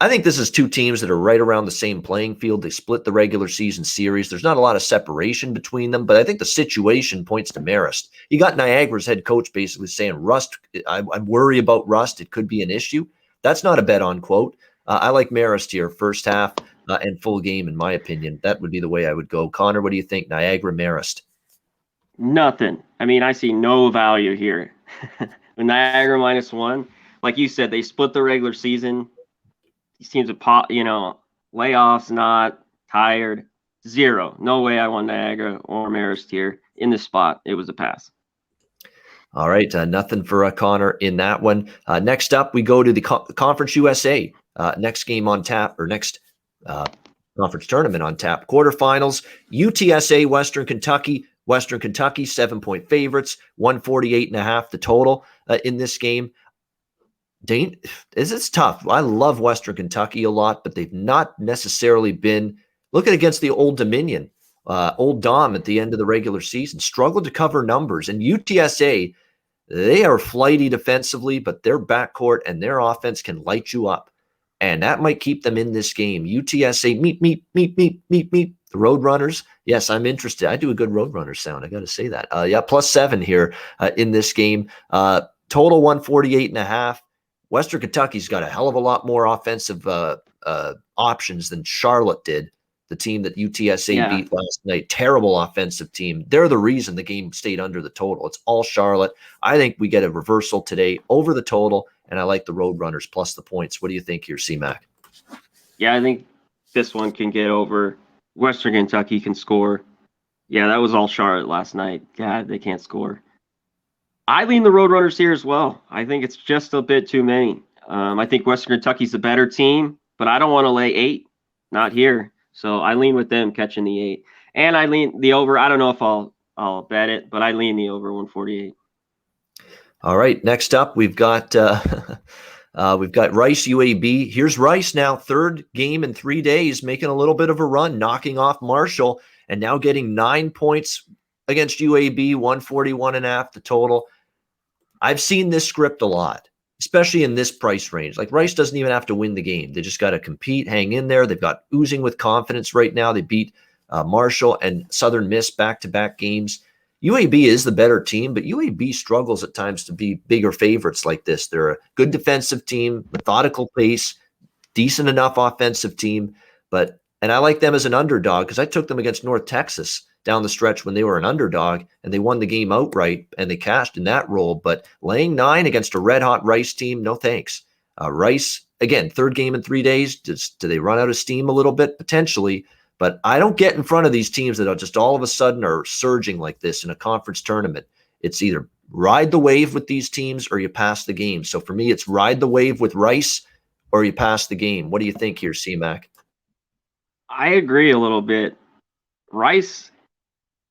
I think this is two teams that are right around the same playing field. They split the regular season series. There's not a lot of separation between them, but I think the situation points to Marist. You got Niagara's head coach basically saying, Rust, I worry about Rust. It could be an issue. That's not a bet on quote. I like Marist here, first half and full game, in my opinion. That would be the way I would go. Conor, what do you think? Niagara, Marist? Nothing. I mean, I see no value here. With Niagara -1, like you said, they split the regular season. These teams are, layoffs, not tired. Zero. No way I want Niagara or Marist here in this spot. It was a pass. All right. Nothing for Conor in that one. Next up, we go to the Conference USA. Next game on tap, or next conference tournament on tap. Quarterfinals, UTSA, Western Kentucky. Western Kentucky, 7-point favorites, 148.5 the total in this game. Dane, it's tough. I love Western Kentucky a lot, but they've not necessarily been looking against the Old Dominion, Old Dom at the end of the regular season, struggled to cover numbers. And UTSA, they are flighty defensively, but their backcourt and their offense can light you up. And that might keep them in this game. UTSA, meet. The Roadrunners. Yes, I'm interested. I do a good Roadrunner sound. I got to say that. +7 here in this game. Total 148.5. Western Kentucky's got a hell of a lot more offensive options than Charlotte did, the team that UTSA beat last night. Terrible offensive team. They're the reason the game stayed under the total. It's all Charlotte. I think we get a reversal today over the total, and I like the Roadrunners plus the points. What do you think here, C-Mac? Yeah, I think this one can get over. Western Kentucky can score. Yeah, that was all Charlotte last night. God, they can't score. I lean the Roadrunners here as well. I think it's just a bit too many. I think Western Kentucky's the better team, but I don't want to lay 8. Not here. So I lean with them catching the 8. And I lean the over. I don't know if I'll bet it, but I lean the over 148. All right. Next up, we've got Rice UAB. Here's Rice now, third game in 3 days, making a little bit of a run, knocking off Marshall, and now getting 9 points against UAB, 141.5 the total. I've seen this script a lot, especially in this price range. Like Rice doesn't even have to win the game. They just got to compete, hang in there. They've got oozing with confidence right now. They beat Marshall and Southern Miss back-to-back games. UAB is the better team, but UAB struggles at times to be bigger favorites like this. They're a good defensive team, methodical pace, decent enough offensive team, and I like them as an underdog because I took them against North Texas down the stretch when they were an underdog, and they won the game outright, and they cashed in that role. But laying 9 against a red-hot Rice team, no thanks. Rice, again, third game in 3 days. Do they run out of steam a little bit? Potentially. But I don't get in front of these teams that are just all of a sudden are surging like this in a conference tournament. It's either ride the wave with these teams or you pass the game. So for me, it's ride the wave with Rice or you pass the game. What do you think here, C-Mac? I agree a little bit. Rice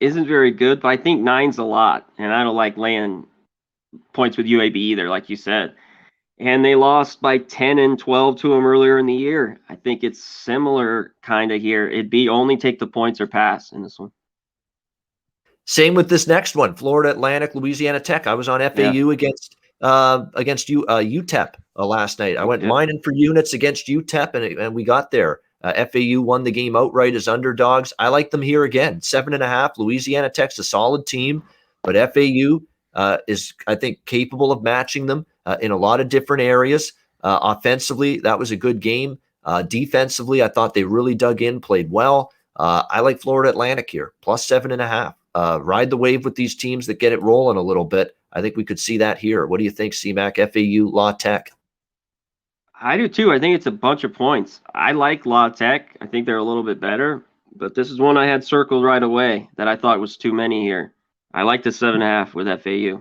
isn't very good, but I think 9's a lot. And I don't like laying points with UAB either, like you said. And they lost by 10 and 12 to them earlier in the year. I think it's similar kind of here. It'd be only take the points or pass in this one. Same with this next one, Florida Atlantic, Louisiana Tech. I was on FAU against UTEP last night. I went mining for units against UTEP, and we got there. FAU won the game outright as underdogs. I like them here again, 7.5. Louisiana Tech's a solid team, but FAU is, I think, capable of matching them in a lot of different areas. Offensively, that was a good game. Defensively, I thought they really dug in, played well. I like Florida Atlantic here, +7.5. Ride the wave with these teams that get it rolling a little bit. I think we could see that here. What do you think, C-Mac, FAU, La Tech? I do too. I think it's a bunch of points. I like La Tech. I think they're a little bit better, but this is one I had circled right away that I thought was too many here. I like the 7.5 with FAU.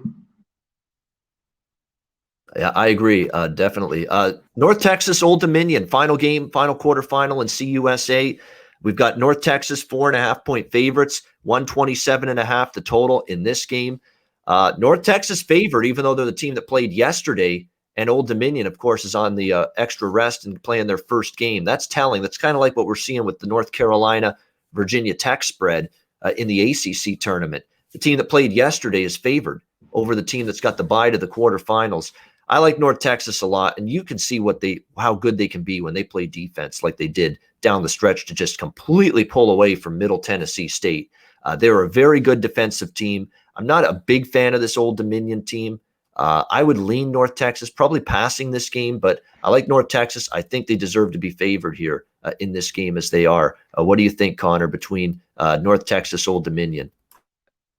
Yeah, I agree. Definitely. North Texas, Old Dominion, final game, final quarterfinal in CUSA. We've got North Texas 4.5-point favorites, 127.5 the total in this game. North Texas favored, even though they're the team that played yesterday. And Old Dominion, of course, is on the extra rest and playing their first game. That's telling. That's kind of like what we're seeing with the North Carolina Virginia Tech spread in the ACC tournament. The team that played yesterday is favored over the team that's got the bye to the quarterfinals. I like North Texas a lot, and you can see how good they can be when they play defense like they did down the stretch to just completely pull away from Middle Tennessee State. They're a very good defensive team. I'm not a big fan of this Old Dominion team. I would lean North Texas, probably passing this game, but I like North Texas. I think they deserve to be favored here in this game as they are. What do you think, Conor, between North Texas, Old Dominion?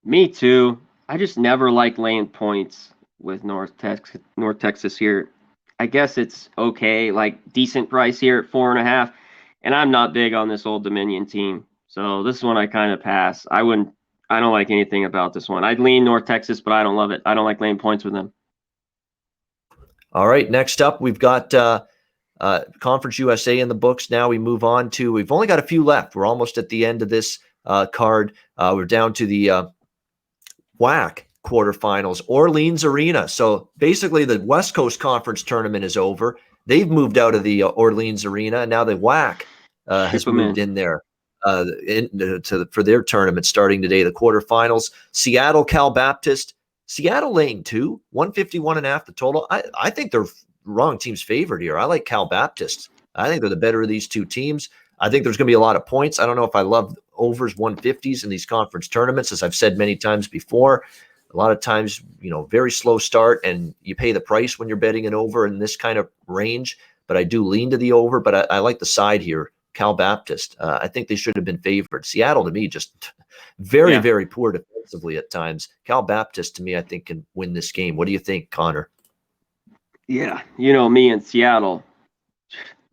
Me too. I just never like laying points with North Texas here. I guess it's okay, like decent price here at 4.5. And I'm not big on this Old Dominion team. So this one I kind of pass. I don't like anything about this one. I'd lean North Texas, but I don't love it. I don't like laying points with them. All right, next up, we've got Conference USA in the books. Now we move on to, we've only got a few left. We're almost at the end of this card. We're down to the WAC quarterfinals, Orleans Arena. So basically the West Coast Conference tournament is over. They've moved out of the Orleans Arena, and now the WAC has moved in there for their tournament starting today, the quarterfinals. Seattle, Cal Baptist. Seattle laying 2, 151.5 the total. I think they're wrong team's favored here. I like Cal Baptist. I think they're the better of these two teams. I think there's going to be a lot of points. I don't know if I love overs 150s in these conference tournaments, as I've said many times before. A lot of times, very slow start, and you pay the price when you're betting an over in this kind of range. But I do lean to the over, but I like the side here, Cal Baptist. I think they should have been favored. Seattle, to me, just very, very poor defensively at times. Cal Baptist, to me, I think can win this game. What do you think, Conor? Yeah, me and Seattle,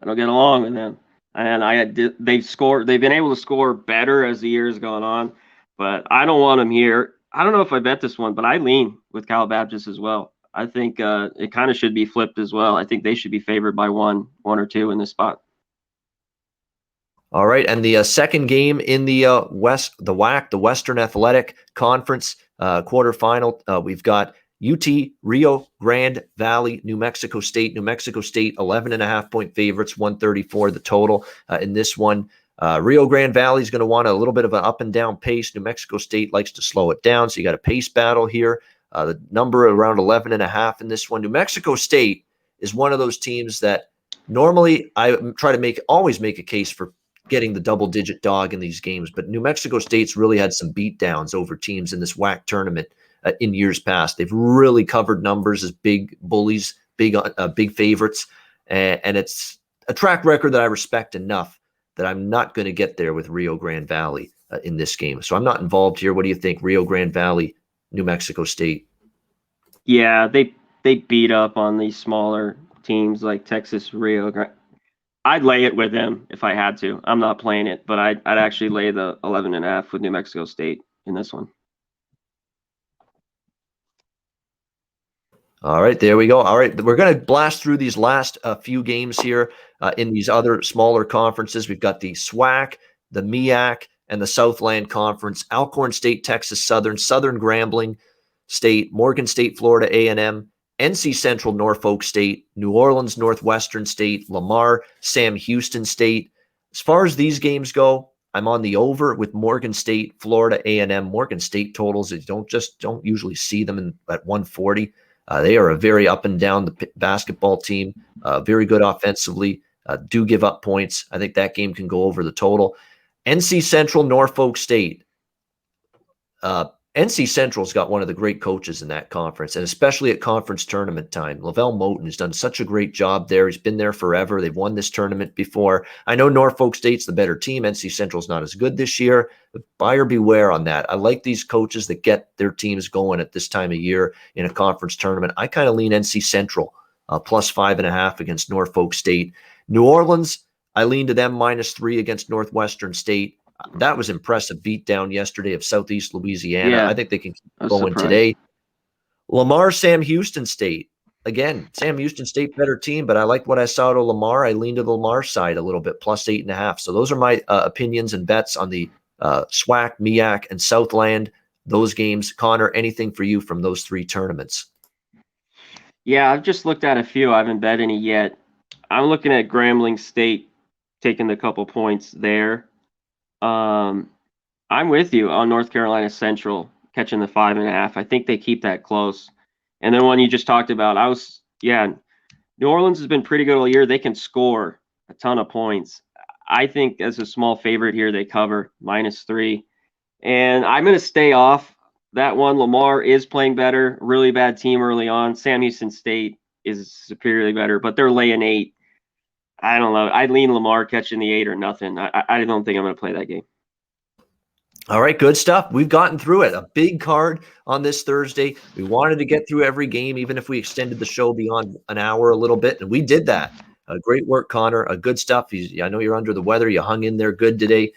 I don't get along with them. And they've been able to score better as the year's gone on, but I don't want them here. I don't know if I bet this one, but I lean with Cal Baptist as well. I think it kind of should be flipped as well. I think they should be favored by one or two in this spot. All right, and the second game in the WAC, the Western Athletic Conference quarterfinal, we've got UT, Rio Grande Valley, New Mexico State. New Mexico State, 11.5-point favorites, 134 the total in this one. Rio Grande Valley is going to want a little bit of an up and down pace. New Mexico State likes to slow it down, so you got a pace battle here. The number around 11.5 in this one. New Mexico State is one of those teams that normally I try to always make a case for getting the double-digit dog in these games, but New Mexico State's really had some beatdowns over teams in this WAC tournament in years past. They've really covered numbers as big bullies, big favorites, and it's a track record that I respect enough that I'm not going to get there with Rio Grande Valley in this game. So I'm not involved here. What do you think, Rio Grande Valley, New Mexico State? Yeah, they beat up on these smaller teams like Texas, Rio Grande. I'd lay it with them if I had to. I'm not playing it, but I'd actually lay the 11.5 with New Mexico State in this one. All right, there we go. All right, we're going to blast through these last few games here in these other smaller conferences. We've got the SWAC, the MEAC, and the Southland Conference. Alcorn State, Texas Southern, Southern Grambling State, Morgan State, Florida A&M, NC Central, Norfolk State, New Orleans, Northwestern State, Lamar, Sam Houston State. As far as these games go, I'm on the over with Morgan State, Florida A&M. Morgan State totals, you don't usually see them at 140. They are a very up and down the basketball team, very good offensively, do give up points. I think that game can go over the total. NC Central, Norfolk State. NC Central's got one of the great coaches in that conference, and especially at conference tournament time. Lavelle Moten has done such a great job there. He's been there forever. They've won this tournament before. I know Norfolk State's the better team. NC Central's not as good this year, but buyer beware on that. I like these coaches that get their teams going at this time of year in a conference tournament. I kind of lean NC Central plus 5.5 against Norfolk State. New Orleans, I lean to them -3 against Northwestern State. That was impressive beatdown yesterday of Southeast Louisiana. Yeah, I think they can keep I was going surprised. today. Lamar, Sam Houston State. Again, Sam Houston State better team, but I like what I saw to Lamar. I leaned to the Lamar side a little bit, plus 8.5. So those are my opinions and bets on the SWAC, MEAC, and Southland. Those games. Conor, anything for you from those three tournaments? Yeah, I've just looked at a few. I haven't bet any yet. I'm looking at Grambling State taking the couple points there. I'm with you on North Carolina Central catching the 5.5. I think they keep that close. And then one you just talked about, New Orleans has been pretty good all year. They can score a ton of points. I think as a small favorite here, they cover -3. And I'm going to stay off that one. Lamar is playing better. Really bad team early on. Sam Houston State is superiorly better, but they're laying 8. I don't know. I'd lean Lamar catching the 8 or nothing. I don't think I'm going to play that game. All right, good stuff. We've gotten through it. A big card on this Thursday. We wanted to get through every game, even if we extended the show beyond an hour a little bit, and we did that. Great work, Conor. Good stuff. I know you're under the weather. You hung in there good today.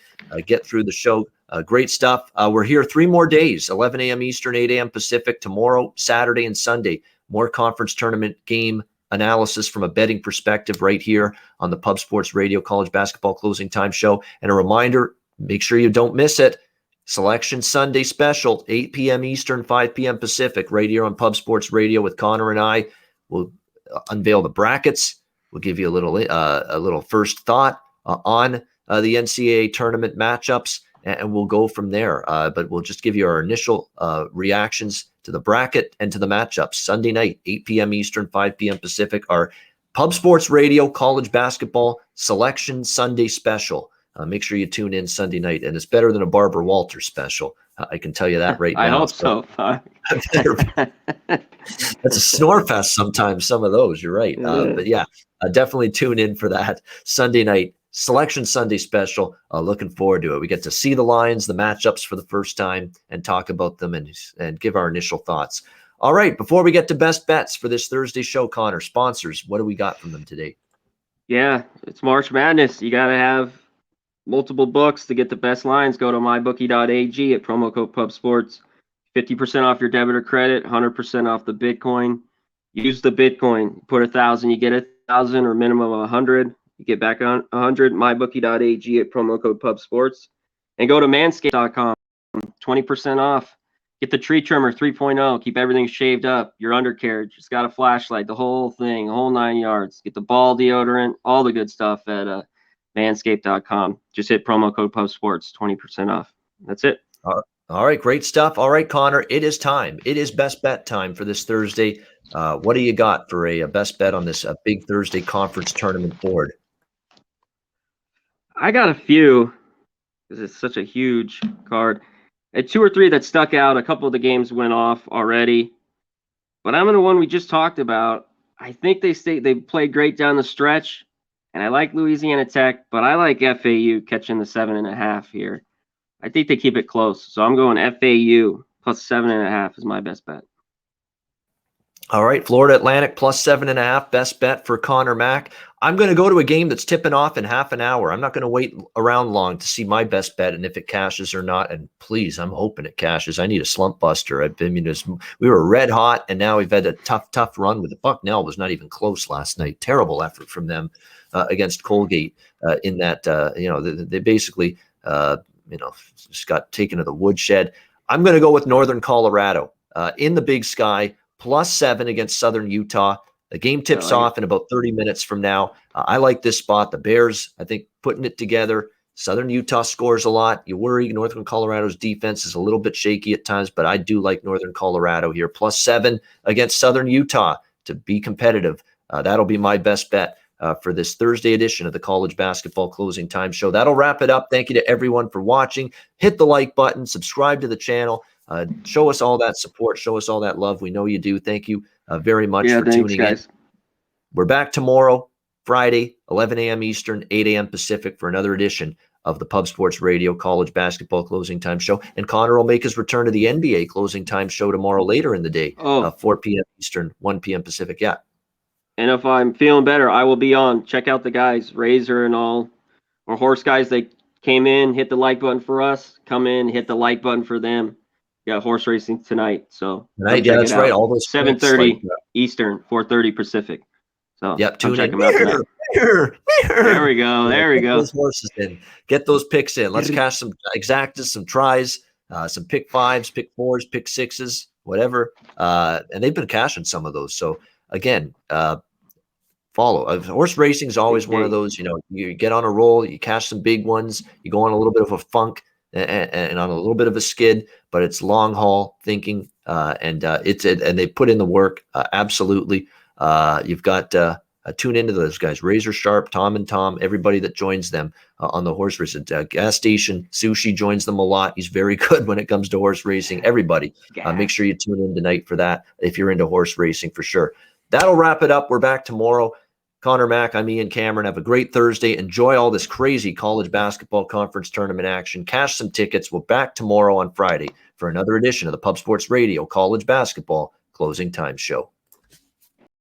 Get through the show. Great stuff. We're here 3 more days, 11 a.m. Eastern, 8 a.m. Pacific, tomorrow, Saturday, and Sunday. More conference tournament game analysis from a betting perspective right here on the Pub Sports Radio College Basketball Closing Time Show. And a reminder, make sure you don't miss it. Selection Sunday special, 8 p.m. Eastern, 5 p.m. Pacific, right here on Pub Sports Radio with Conor and I. We'll unveil the brackets. We'll give you a little first thought on the NCAA tournament matchups, and we'll go from there. But we'll just give you our initial reactions to the bracket and to the matchups. Sunday night, 8 p.m. Eastern, 5 p.m. Pacific, our Pub Sports Radio College Basketball Selection Sunday special. Make sure you tune in Sunday night, and it's better than a Barbara Walters special. I can tell you that right now. I hope so. That's a snore fest sometimes, some of those. You're right. But yeah, definitely tune in for that Sunday night Selection Sunday special. Looking forward to it. We get to see the lines, the matchups for the first time, and talk about them and give our initial thoughts. All right, before we get to best bets for this Thursday show, Conor, sponsors, what do we got from them today? Yeah, it's March Madness. You got to have multiple books to get the best lines. Go to mybookie.ag at promo code PubSports. 50% off your debit or credit, 100% off the Bitcoin. Use the Bitcoin. Put 1,000, you get 1,000 or minimum of 100. You get back on 100. Mybookie.ag at promo code PubSports. And go to manscaped.com. 20% off. Get the tree trimmer 3.0. Keep everything shaved up. Your undercarriage. It's got a flashlight. The whole thing. The whole 9 yards. Get the ball deodorant. All the good stuff at manscaped.com. Just hit promo code PubSports, 20% off. That's it. All right, great stuff. All right, Conor, it is time. It is best bet time for this Thursday. What do you got for a best bet on this big Thursday conference tournament board? I got a few because it's such a huge card. 2 or 3 that stuck out. A couple of the games went off already. But I'm in the one we just talked about. I think they played great down the stretch. And I like Louisiana Tech, but I like FAU catching the 7.5 here. I think they keep it close. So I'm going FAU plus 7.5 is my best bet. All right, Florida Atlantic plus 7.5, best bet for Conor Mack. I'm going to go to a game that's tipping off in half an hour. I'm not going to wait around long to see my best bet and if it cashes or not. And please, I'm hoping it cashes. I need a slump buster. We were red hot, and now we've had a tough run with it. Bucknell was not even close last night. Terrible effort from them against Colgate in that, they basically, just got taken to the woodshed. I'm going to go with Northern Colorado in the Big Sky. Plus 7 against Southern Utah. The game tips off in about 30 minutes from now. I like this spot. The Bears, I think, putting it together. Southern Utah scores a lot. You worry Northern Colorado's defense is a little bit shaky at times, but I do like Northern Colorado here. Plus 7 against Southern Utah to be competitive. That'll be my best bet for this Thursday edition of the College Basketball Closing Time Show. That'll wrap it up. Thank you to everyone for watching. Hit the like button. Subscribe to the channel. Show us all that support. Show us all that love. We know you do. Thank you very much for tuning in. We're back tomorrow, Friday, 11 a.m. Eastern, 8 a.m. Pacific for another edition of the Pub Sports Radio College Basketball Closing Time Show. And Conor will make his return to the NBA Closing Time Show tomorrow later in the day, 4 p.m. Eastern, 1 p.m. Pacific. Yeah. And if I'm feeling better, I will be on. Check out the guys, Razor and all, or Horse guys. They came in, hit the like button for us. Come in, hit the like button for them. Got horse racing tonight, so Tonight, yeah, that's right. All those picks, 7:30 Eastern, 4:30 Pacific. So yep, come tune check in. them out tonight. There we go. Yeah, There we get go. those horses in. Get those picks in. Let's cash some exactas, some tries, some pick 5s, pick 4s, pick 6s, whatever. And they've been cashing some of those. So again, follow. Horse racing is always one of those, you get on a roll, you cash some big ones, you go on a little bit of a funk and on a little bit of a skid, but it's long haul thinking, and they put in the work. Absolutely. You've got tune into those guys, Razor Sharp, Tom and Tom, everybody that joins them on the horse racing. Gas Station Sushi joins them a lot. He's very good when it comes to horse racing. Everybody, make sure you tune in tonight for that if you're into horse racing for sure. That'll wrap it up. We're back tomorrow. Conor Mack, I'm Ian Cameron. Have a great Thursday. Enjoy all this crazy college basketball conference tournament action. Cash some tickets. We're back tomorrow on Friday for another edition of the Pub Sports Radio College Basketball Closing Time Show.